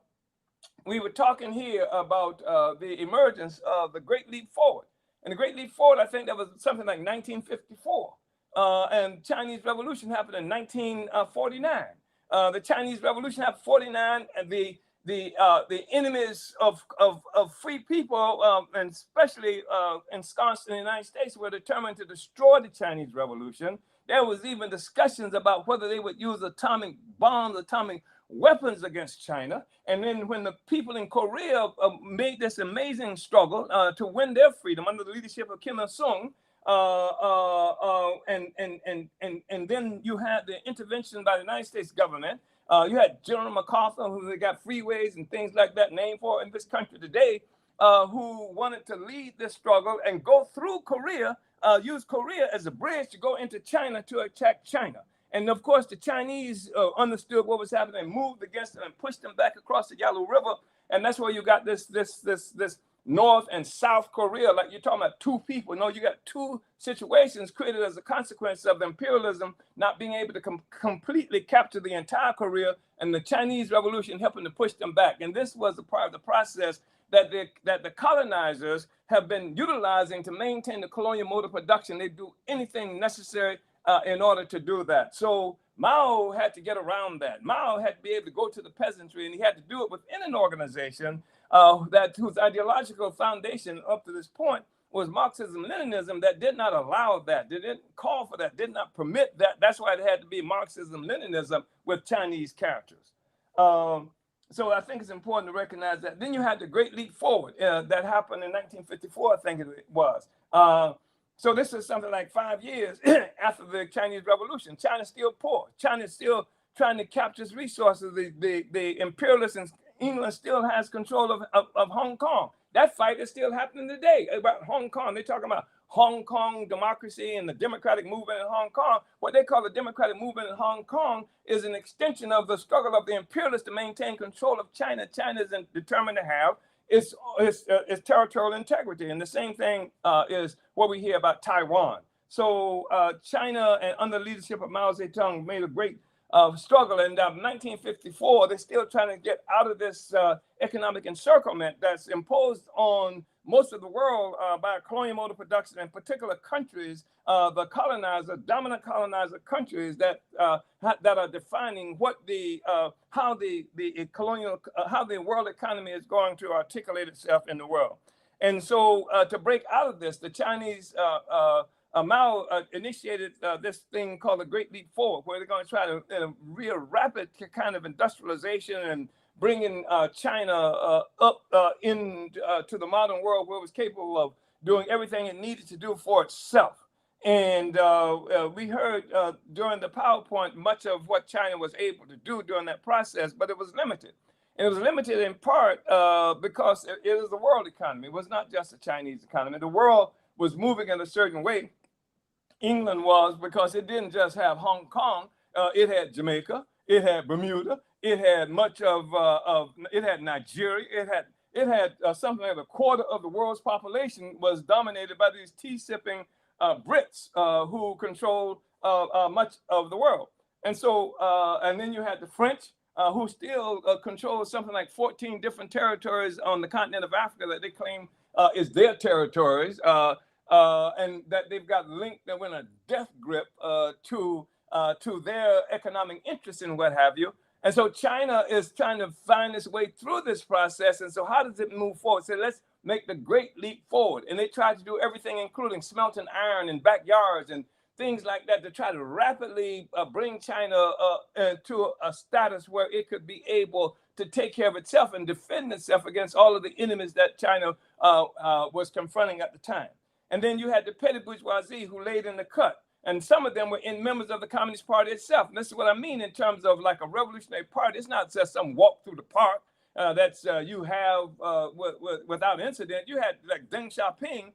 we were talking here about the emergence of the Great Leap Forward. And the Great Leap Forward, I think that was something like 1954. And Chinese Revolution happened in 1949. The Chinese Revolution happened in 49, and the enemies of free people, and especially ensconced in the United States, were determined to destroy the Chinese Revolution. There was even discussions about whether they would use atomic bombs, atomic weapons against China. And then when the people in Korea made this amazing struggle to win their freedom under the leadership of Kim Il-sung, and then you had the intervention by the United States government. You had General MacArthur, who they got freeways and things like that named for in this country today, who wanted to lead this struggle and go through Korea, use Korea as a bridge to go into China to attack China. And of course, the Chinese understood what was happening and moved against them and pushed them back across the Yalu River. And that's where you got this North and South Korea, like you're talking about two people. No, you got two situations created as a consequence of imperialism not being able to completely capture the entire Korea, and the Chinese Revolution helping to push them back. And this was a part of the process that the colonizers have been utilizing to maintain the colonial mode of production. They do anything necessary in order to do that. So Mao had to get around that. Mao had to be able to go to the peasantry, and he had to do it within an organization whose ideological foundation up to this point was Marxism-Leninism, that did not allow that. They didn't call for that, did not permit that. That's why it had to be Marxism-Leninism with Chinese characters. So I think it's important to recognize that. Then you had the Great Leap Forward that happened in 1954, I think it was. So this is something like 5 years after the Chinese Revolution. China's still poor. China's still trying to capture its resources. The imperialists in England still has control of Hong Kong. That fight is still happening today about Hong Kong. They're talking about Hong Kong democracy and the democratic movement in Hong Kong. What they call the democratic movement in Hong Kong is an extension of the struggle of the imperialists to maintain control of China. China is determined to have its territorial integrity. And the same thing is what we hear about Taiwan. So China, and under the leadership of Mao Zedong, made a great struggle. And in 1954, they're still trying to get out of this economic encirclement that's imposed on most of the world by a colonial mode of production, in particular countries, the dominant colonizer countries that are defining what how the world economy is going to articulate itself in the world. And so to break out of this, the Chinese Mao initiated this thing called the Great Leap Forward, where they're going to try to, in a real rapid kind of industrialization and bringing China up into the modern world, where it was capable of doing everything it needed to do for itself. And we heard during the PowerPoint much of what China was able to do during that process, but it was limited. And it was limited in part because it is the world economy. It was not just the Chinese economy. The world was moving in a certain way. England was, because it didn't just have Hong Kong. It had Jamaica. It had Bermuda. It had much it had Nigeria. It had something like a quarter of the world's population was dominated by these tea-sipping Brits who controlled much of the world. And so, and then you had the French, who still control something like 14 different territories on the continent of Africa that they claim is their territories, and that they've got linked, they're in a death grip to their economic interests and what have you. And so China is trying to find its way through this process. And so how does it move forward? So let's make the Great Leap Forward. And they tried to do everything, including smelting iron in backyards and things like that, to try to rapidly bring China to a status where it could be able to take care of itself and defend itself against all of the enemies that China was confronting at the time. And then you had the petty bourgeoisie who laid in the cut. And some of them were members of the Communist Party itself. And this is what I mean in terms of like a revolutionary party. It's not just some walk through the park that's you have without incident. You had like Deng Xiaoping,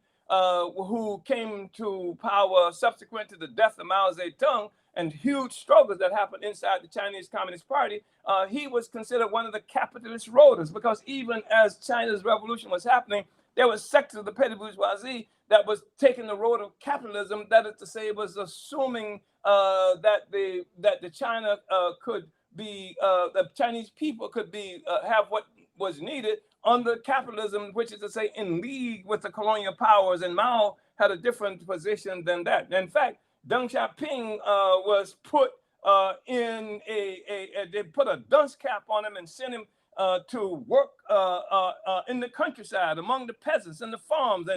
who came to power subsequent to the death of Mao Zedong, and huge struggles that happened inside the Chinese Communist Party, he was considered one of the capitalist rulers, because even as China's revolution was happening, there was sectors of the petty bourgeoisie that was taking the road of capitalism. That is to say, was assuming that the China could be, the Chinese people could be have what was needed under capitalism, which is to say, in league with the colonial powers. And Mao had a different position than that. In fact, Deng Xiaoping was put they put a dunce cap on him and sent him to work in the countryside among the peasants and the farms.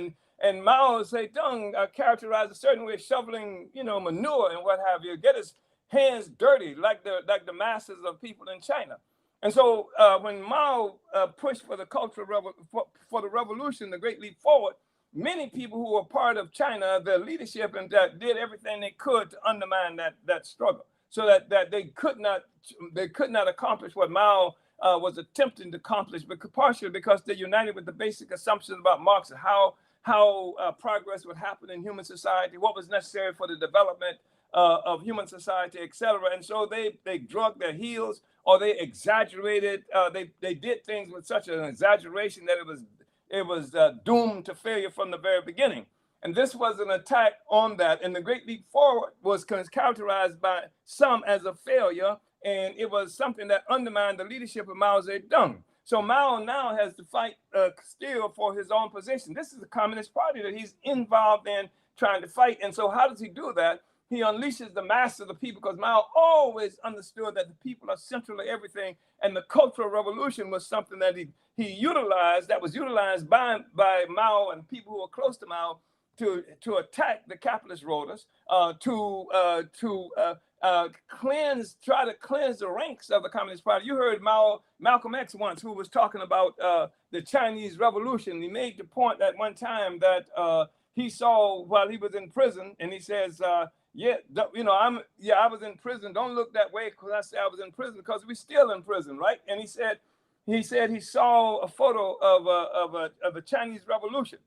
And Mao Zedong characterized a certain way, shoveling, manure and what have you, get his hands dirty like the masses of people in China. And so when Mao pushed for the for the revolution, the Great Leap Forward, many people who were part of China, the leadership, and that did everything they could to undermine that struggle, so that they could not accomplish what Mao was attempting to accomplish, partially because they united with the basic assumptions about Marx and how progress would happen in human society, what was necessary for the development of human society, etc. And so they drug their heels, or they exaggerated. They did things with such an exaggeration that it was doomed to failure from the very beginning. And this was an attack on that. And the Great Leap Forward was characterized by some as a failure, and it was something that undermined the leadership of Mao Zedong. So Mao now has to fight still for his own position. This is the Communist Party that he's involved in trying to fight. And so how does he do that? He unleashes the mass of the people, because Mao always understood that the people are central to everything. And the Cultural Revolution was something that he utilized, that was utilized by Mao and people who were close to Mao to attack the capitalist rulers, try to cleanse the ranks of the Communist Party. You heard Malcolm X once, who was talking about the Chinese Revolution. He made the point at one time that he saw while he was in prison, and he says, I was in prison. Don't look that way because I say I was in prison, because we're still in prison, right? And he said he saw a photo of a Chinese Revolution,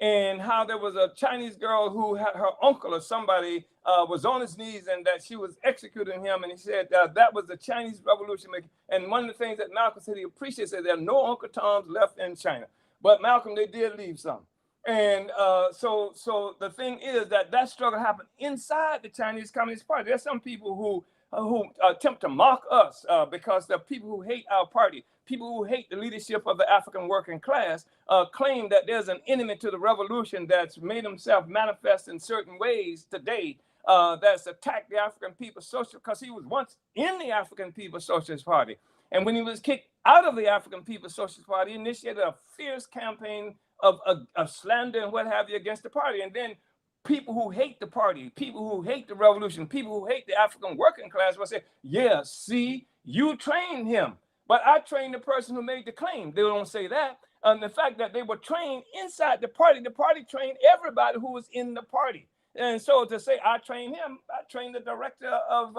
and how there was a Chinese girl who had her uncle or somebody was on his knees, and that she was executing him. And he said that was the Chinese Revolution. And one of the things that Malcolm said he appreciates is there are no Uncle Toms left in China. But Malcolm, they did leave some. And so the thing is that struggle happened inside the Chinese Communist Party. There's some people who attempt to mock us because they're people who hate our party, people who hate the leadership of the African working class, claim that there's an enemy to the revolution that's made himself manifest in certain ways today, that's attacked the African People's Socialist, because he was once in the African People's Socialist Party. And when he was kicked out of the African People's Socialist Party, he initiated a fierce campaign of slander and what have you against the party. And then people who hate the party, people who hate the revolution, people who hate the African working class will say, yeah, see, you trained him. But I trained the person who made the claim. They don't say that. And the fact that they were trained inside the party trained everybody who was in the party. And so to say I trained him, I trained the director of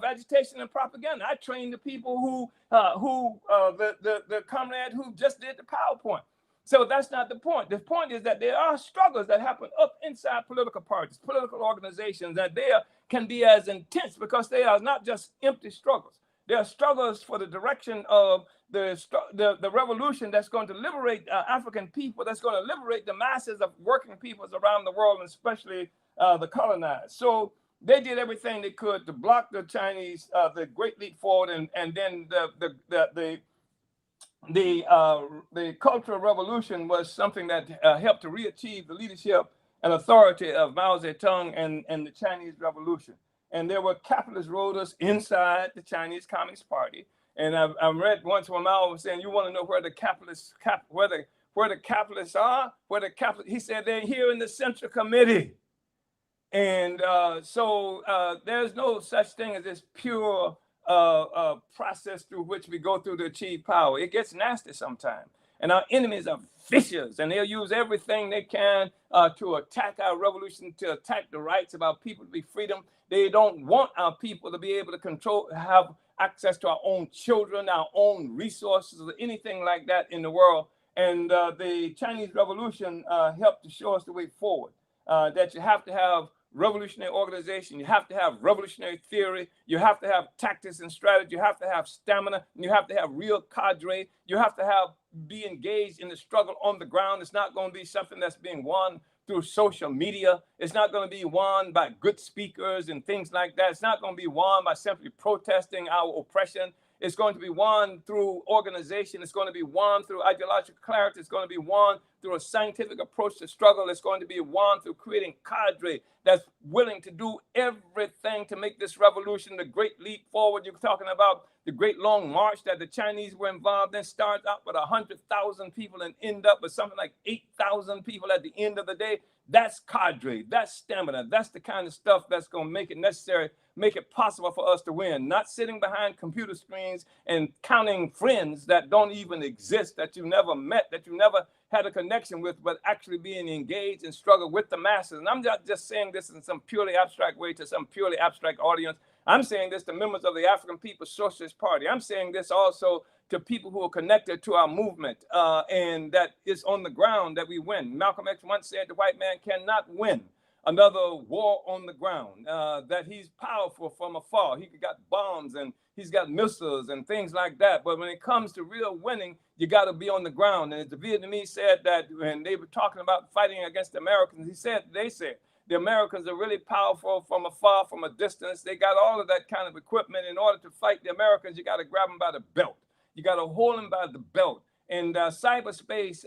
agitation and propaganda. I trained the people the comrade who just did the PowerPoint. So that's not the point. The point is that there are struggles that happen up inside political parties, political organizations, that can be as intense, because they are not just empty struggles. There are struggles for the direction of the revolution that's going to liberate African people, that's going to liberate the masses of working peoples around the world, and especially the colonized. So they did everything they could to block the Chinese, the Great Leap Forward, and then the Cultural Revolution was something that helped to re-achieve the leadership and authority of Mao Zedong and the Chinese Revolution. And there were capitalist rulers inside the Chinese Communist Party. And I read once when Mao was saying, "You want to know where the capitalists are? He said they're here in the Central Committee." And so there's no such thing as this pure process through which we go through to achieve power. It gets nasty sometimes. And our enemies are vicious, and they'll use everything they can to attack our revolution, to attack the rights of our people to be freedom. They don't want our people to be able to have access to our own children, our own resources, or anything like that in the world. And the Chinese Revolution helped to show us the way forward, that you have to have revolutionary organization, you have to have revolutionary theory, you have to have tactics and strategy, you have to have stamina, and you have to have real cadre, you have to be engaged in the struggle on the ground. It's not going to be something that's being won through social media. It's not going to be won by good speakers and things like that. It's not going to be won by simply protesting our oppression. It's going to be won through organization. It's going to be won through ideological clarity. It's going to be won through a scientific approach to struggle. It's going to be won through creating cadre that's willing to do everything to make this revolution the great leap forward. You're talking about the great long march that the Chinese were involved in. Starts out with 100,000 people and end up with something like 8,000 people at the end of the day. That's cadre, that's stamina, that's the kind of stuff that's going to make it necessary, make it possible for us to win. Not sitting behind computer screens and counting friends that don't even exist, that you never met, that you never had a connection with, but actually being engaged and struggle with the masses. And I'm not just saying this in some purely abstract way to some purely abstract audience. I'm saying this to members of the African People's Socialist Party. I'm saying this also to people who are connected to our movement, and that is on the ground that we win. Malcolm X once said the white man cannot win another war on the ground, that he's powerful from afar. He got bombs and he's got missiles and things like that. But when it comes to real winning, you got to be on the ground. And the Vietnamese said that when they were talking about fighting against the Americans, they said, the Americans are really powerful from afar, from a distance. They got all of that kind of equipment. In order to fight the Americans, you got to grab them by the belt. You got to hold them by the belt. And cyberspace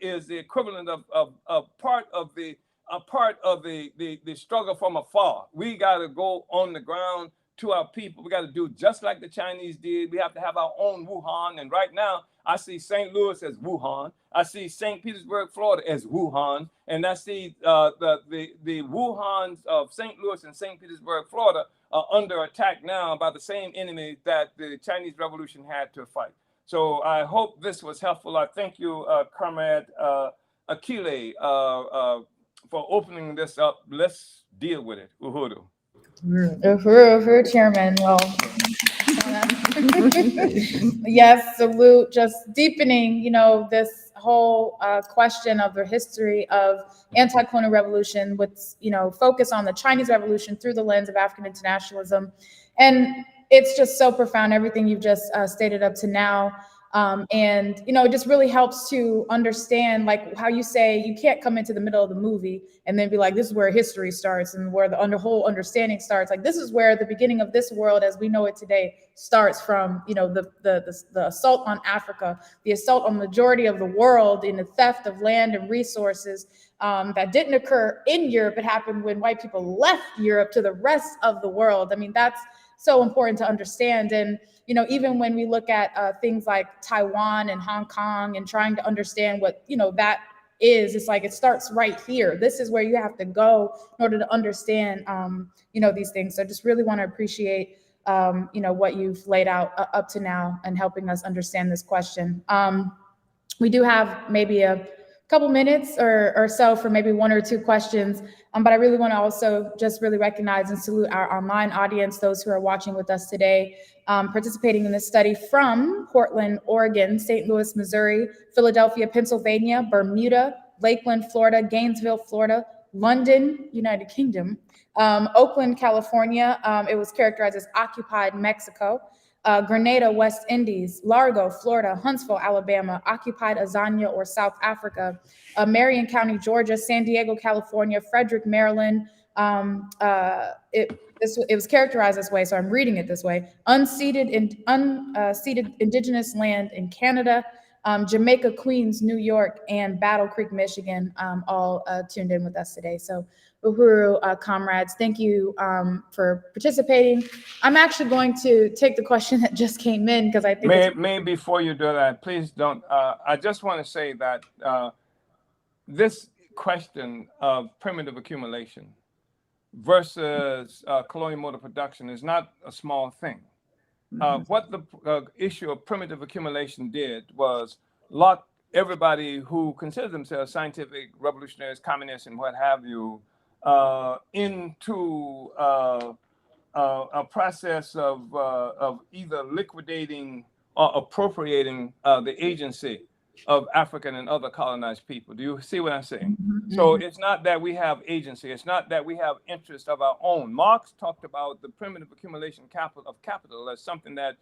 is the equivalent of part of the struggle from afar. We got to go on the ground to our people. We got to do just like the Chinese did. We have to have our own Wuhan. And right now, I see St. Louis as Wuhan. I see St. Petersburg, Florida as Wuhan. And I see the Wuhans of St. Louis and St. Petersburg, Florida are under attack now by the same enemy that the Chinese Revolution had to fight. So I hope this was helpful. I thank you, Comrade Akile, for opening this up. Let's deal with it. Uhuru. Uhuru, Chairman. Well, yes, salute. Just deepening, this whole question of the history of anti-colonial revolution with, focus on the Chinese Revolution through the lens of African internationalism. And it's just so profound, everything you've just stated up to now. And, it just really helps to understand, like how you say you can't come into the middle of the movie and then be like, this is where history starts and where the whole understanding starts. Like, this is where the beginning of this world as we know it today starts from, the assault on Africa, the assault on the majority of the world in the theft of land and resources that didn't occur in Europe. It happened when white people left Europe to the rest of the world. I mean, that's so important to understand. And, even when we look at things like Taiwan and Hong Kong and trying to understand what, that is, it's like, it starts right here. This is where you have to go in order to understand, these things. So just really want to appreciate, what you've laid out up to now and helping us understand this question. We do have maybe a couple minutes or so for maybe one or two questions. But I really want to also just really recognize and salute our online audience, those who are watching with us today, participating in this study from Portland, Oregon, St. Louis, Missouri, Philadelphia, Pennsylvania, Bermuda, Lakeland, Florida, Gainesville, Florida, London, United Kingdom, Oakland, California. It was characterized as occupied Mexico. Grenada, West Indies, Largo, Florida, Huntsville, Alabama, occupied Azania or South Africa, Marion County, Georgia, San Diego, California, Frederick, Maryland. It was characterized this way, so I'm reading it this way: unceded indigenous land in Canada, Jamaica, Queens, New York, and Battle Creek, Michigan, all tuned in with us today. So Uhuru, comrades, thank you for participating. I'm actually going to take the question that just came in because I think May before you do that, please don't. I just want to say that this question of primitive accumulation versus colonial mode of production is not a small thing. What the issue of primitive accumulation did was lock everybody who considered themselves scientific revolutionaries, communists, and what have you, into a process of either liquidating or appropriating the agency of African and other colonized people. Do you see what I'm saying? So it's not that we have agency. It's not that we have interest of our own. Marx talked about the primitive accumulation of capital as something that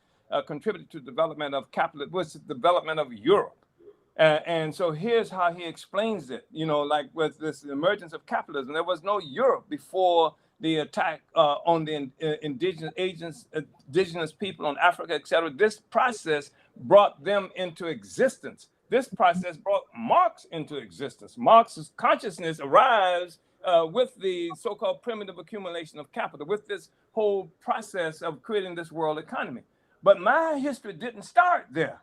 contributed to the development of capital, was the development of Europe. And so here's how he explains it. Like with this emergence of capitalism, there was no Europe before the attack on the indigenous people on Africa, etc. This process brought them into existence. This process brought Marx into existence. Marx's consciousness arrives with the so-called primitive accumulation of capital, with this whole process of creating this world economy. But my history didn't start there.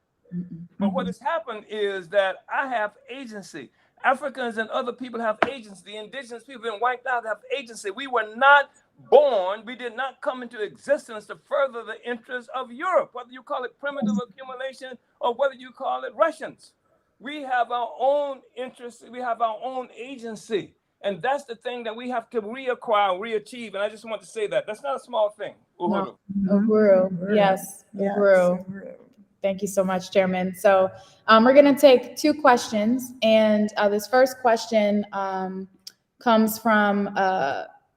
But what has happened is that I have agency. Africans and other people have agency. The indigenous people have been wiped out, have agency. We were not born, we did not come into existence to further the interests of Europe, whether you call it primitive accumulation or whether you call it Russians. We have our own interests, we have our own agency. And that's the thing that we have to reacquire, reachieve. And I just want to say that. That's not a small thing. Uhuru. Uhuru. Yes, Uhuru. Thank you so much, Chairman. So we're going to take two questions. And this first question comes from,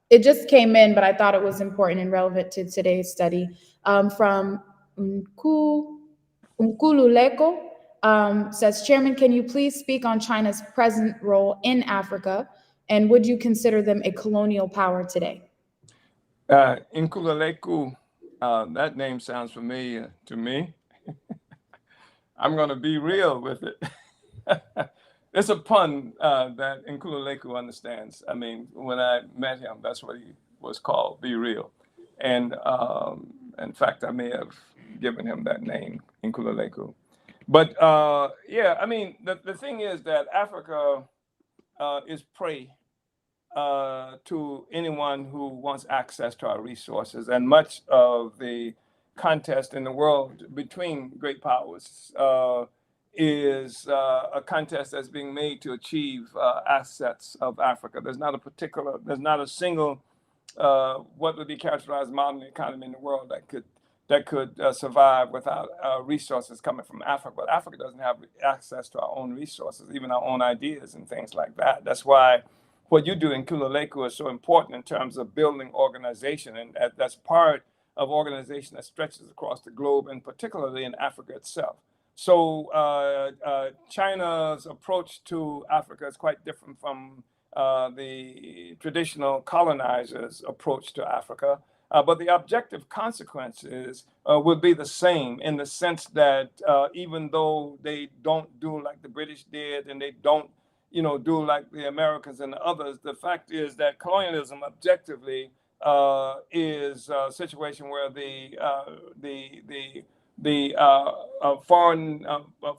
it just came in, but I thought it was important and relevant to today's study, from Nkululeko. Says, Chairman, can you please speak on China's present role in Africa? And would you consider them a colonial power today? Nkululeko, that name sounds familiar to me. I'm going to be real with it. It's a pun that Nkululeko understands. I mean, when I met him, that's what he was called, be real. And in fact, I may have given him that name, Nkululeko. But yeah, I mean, the thing is that Africa is prey to anyone who wants access to our resources. And much of the contest in the world between great powers is a contest that's being made to achieve assets of Africa. There's not a single what would be characterized modern economy in the world that could survive without resources coming from Africa. But Africa doesn't have access to our own resources, even our own ideas and things like that. That's why what you do in Nkululeko is so important in terms of building organization, and that's part of organization that stretches across the globe, and particularly in Africa itself. So China's approach to Africa is quite different from the traditional colonizers' approach to Africa. But the objective consequences would be the same, in the sense that even though they don't do like the British did, and they don't do like the Americans and the others, the fact is that colonialism objectively is a situation where the foreign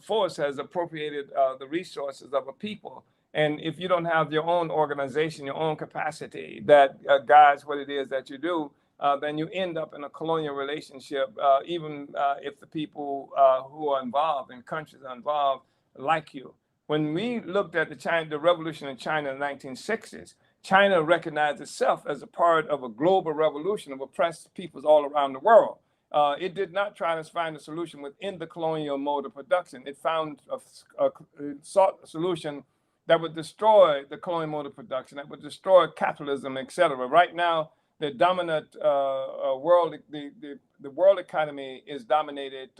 force has appropriated the resources of a people. And if you don't have your own organization, your own capacity that guides what it is that you do, then you end up in a colonial relationship, even if the people who are involved and countries are involved like you. When we looked at the revolution in China in the 1960s, China recognized itself as a part of a global revolution of oppressed peoples all around the world. It did not try to find a solution within the colonial mode of production. It sought a solution that would destroy the colonial mode of production, that would destroy capitalism, etc. Right now, the dominant world economy is dominated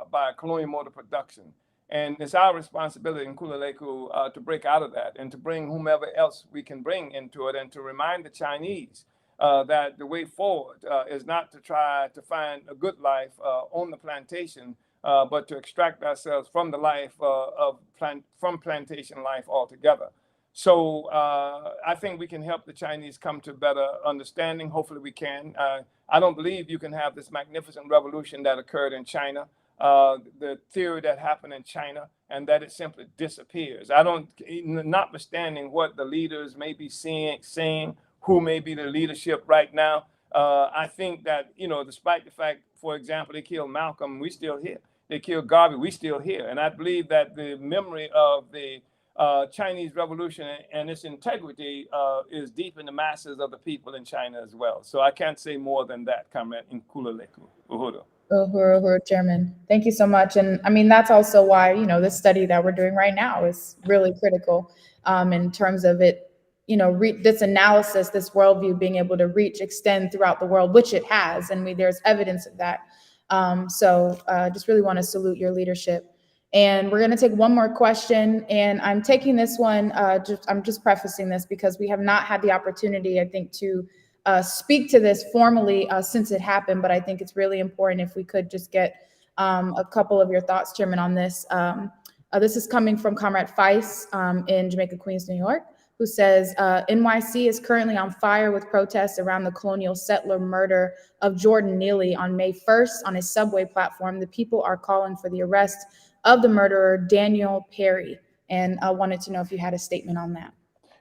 by a colonial mode of production. And it's our responsibility in Nkululeko to break out of that and to bring whomever else we can bring into it, and to remind the Chinese that the way forward is not to try to find a good life on the plantation, but to extract ourselves from the life from plantation life altogether. So I think we can help the Chinese come to better understanding. Hopefully we can. I don't believe you can have this magnificent revolution that occurred in China, the theory that happened in China, and that it simply disappears. Notwithstanding what the leaders may be saying, who may be the leadership right now, I think that, despite the fact, for example, they killed Malcolm, we still here. They killed Garvey, we still here. And I believe that the memory of the Chinese Revolution and its integrity is deep in the masses of the people in China as well. So I can't say more than that, Comrade Nkululeko. Uhuru. Chairman. Thank you so much. And I mean, that's also why, this study that we're doing right now is really critical in terms of it, this analysis, this worldview being able to extend throughout the world, which it has. And there's evidence of that. So just really want to salute your leadership. And we're going to take one more question. And I'm taking this one, I'm just prefacing this because we have not had the opportunity, I think, to speak to this formally since it happened, but I think it's really important if we could just get a couple of your thoughts, Chairman, on this. This is coming from Comrade Feist in Jamaica, Queens, New York, who says, NYC is currently on fire with protests around the colonial settler murder of Jordan Neely on May 1st on a subway platform. The people are calling for the arrest of the murderer, Daniel Perry. And I wanted to know if you had a statement on that.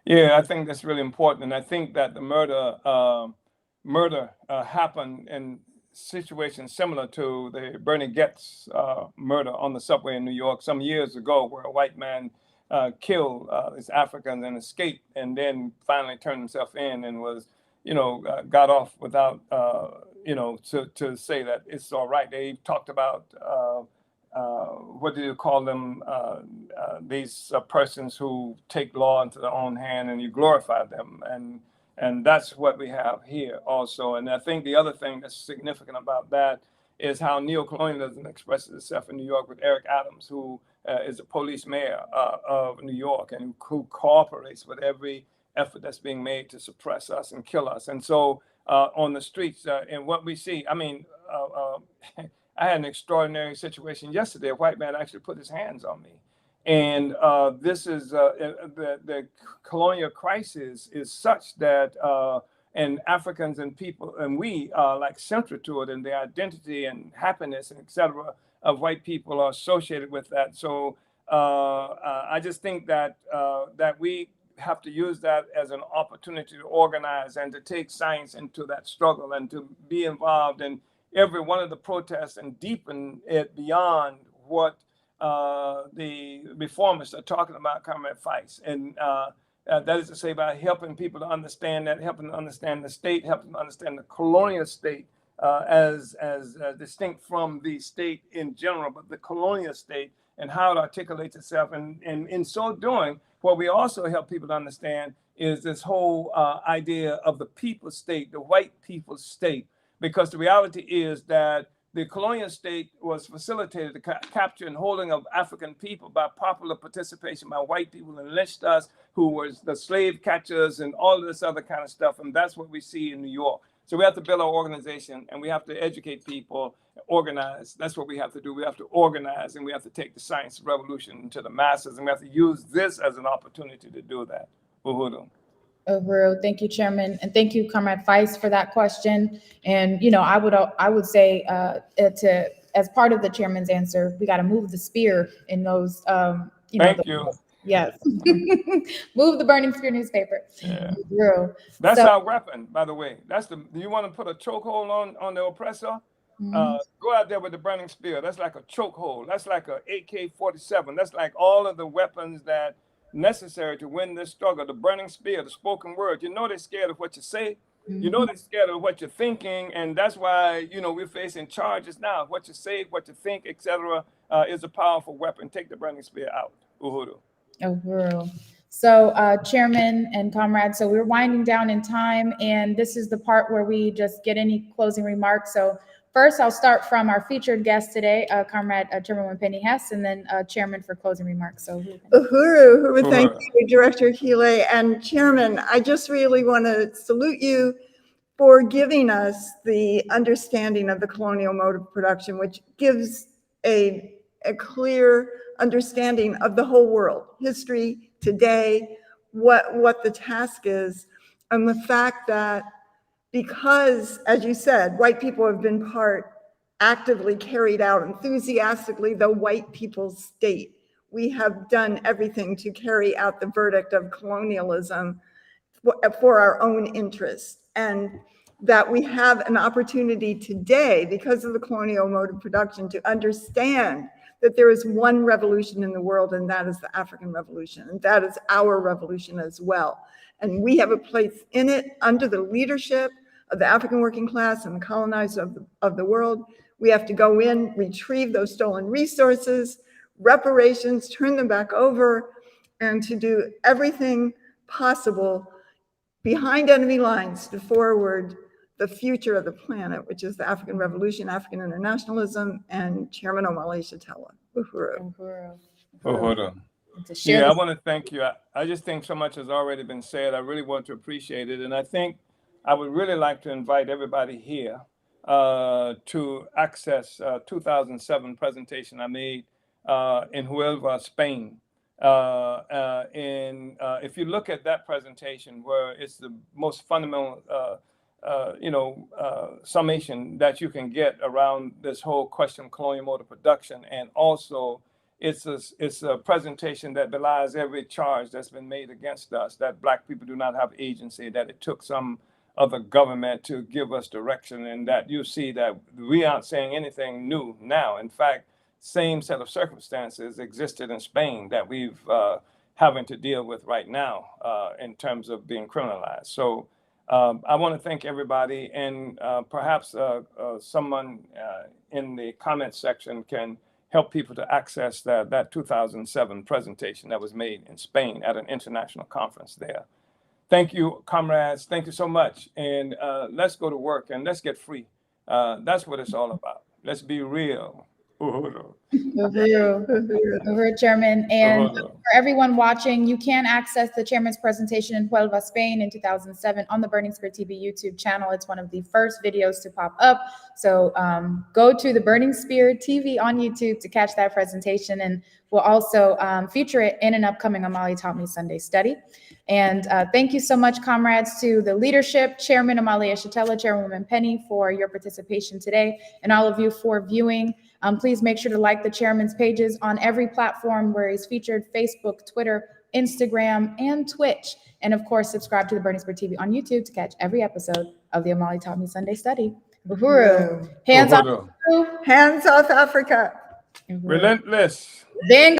Yeah, I think that's really important, and I think that the murder happened in situations similar to the Bernie Getz murder on the subway in New York some years ago, where a white man killed his Africans and escaped, and then finally turned himself in and was, got off without, to say that it's all right. They talked about what do you call them? These persons who take law into their own hand, and you glorify them, and that's what we have here also. And I think the other thing that's significant about that is how neocolonialism expresses itself in New York with Eric Adams, who is the police mayor of New York, and who cooperates with every effort that's being made to suppress us and kill us. And so on the streets, and what we see, I mean, I had an extraordinary situation yesterday. A white man actually put his hands on me. And this is the colonial crisis is such that and Africans and people, and we are like central to it, and the identity and happiness and et cetera of white people are associated with that. So I just think that that we have to use that as an opportunity to organize and to take science into that struggle and to be involved in every one of the protests and deepen it beyond what the reformists are talking about, Comrade Feist. And that is to say, by helping people to understand that, helping to understand the state, helping to understand the colonial state as distinct from the state in general, but the colonial state and how it articulates itself. And in so doing, what we also help people to understand is this whole idea of the people's state, the white people's state. Because the reality is that the colonial state was facilitated, the capture and holding of African people by popular participation by white people who enlisted us, who was the slave catchers and all of this other kind of stuff. And that's what we see in New York. So we have to build our organization, and we have to educate people, organize. That's what we have to do. We have to organize, and we have to take the science revolution to the masses, and we have to use this as an opportunity to do that. Uhuru. Uhuru. Thank you, Chairman, and thank you, Comrade Feist, for that question. And I would say as part of the Chairman's answer, we got to move the spear in those. Thank you. Yes, move the burning spear newspaper. Yeah. Uhuru. That's our weapon, by the way. Do you want to put a chokehold on the oppressor? Mm-hmm. Go out there with the burning spear. That's like a chokehold. That's like a AK-47. That's like all of the weapons that necessary to win this struggle. The burning spear, the spoken word. They're scared of what you say. Mm-hmm. They're scared of what you're thinking, and that's why we're facing charges now. What you say, what you think, etc., is a powerful weapon. Take the burning spear out. Uhuru. Uhuru. So, Chairman and comrades, so we're winding down in time, and this is the part where we just get any closing remarks. So first, I'll start from our featured guest today, Comrade Chairwoman Penny Hess, and then Chairman for closing remarks. So, Uhuru, thank you, Director Achille. And Chairman, I just really want to salute you for giving us the understanding of the colonial mode of production, which gives a clear understanding of the whole world, history, today, what the task is, and the fact that because, as you said, white people have been actively carried out enthusiastically the white people's state. We have done everything to carry out the verdict of colonialism for our own interests, and that we have an opportunity today, because of the colonial mode of production, to understand that there is one revolution in the world, and that is the African Revolution, and that is our revolution as well. And we have a place in it under the leadership of the African working class and the colonizers of the world. We have to go in, retrieve those stolen resources, reparations, turn them back over, and to do everything possible behind enemy lines to forward the future of the planet, which is the African Revolution, African internationalism, and Chairman Omali Yeshitela. Uhuru. Uhuru. To share Yeah, I this- want to thank you. I just think so much has already been said. I really want to appreciate it. And I think I would really like to invite everybody here to access 2007 presentation I made in Huelva, Spain. If you look at that presentation, where it's the most fundamental summation that you can get around this whole question of colonial mode of production, and also it's a presentation that belies every charge that's been made against us, that Black people do not have agency, that it took some other government to give us direction, and that you see that we aren't saying anything new now. In fact, same set of circumstances existed in Spain that we've having to deal with right now in terms of being criminalized. So I want to thank everybody, and perhaps someone in the comments section can help people to access that 2007 presentation that was made in Spain at an international conference there. Thank you, comrades. Thank you so much. And let's go to work and let's get free. That's what it's all about. Let's be real. Uhuru. Uhuru, Chairman. And Uhuru. for everyone watching, you can access the Chairman's presentation in Huelva, Spain in 2007 on the Burning Spear TV YouTube channel. It's one of the first videos to pop up. So go to the Burning Spear TV on YouTube to catch that presentation, and we'll also feature it in an upcoming Omali Taught Me Sunday study. And thank you so much, comrades, to the leadership, Chairman Omali Yeshitela, Chairwoman Penny, for your participation today, and all of you for viewing. Please make sure to like the Chairman's pages on every platform where he's featured: Facebook, Twitter, Instagram, and Twitch. And of course, subscribe to the Burning Spear TV on YouTube to catch every episode of the Omali Taught Me Sunday study. Uhuru. Hands Uhuru. off. Hands off Africa. Uhuru. Relentless. Then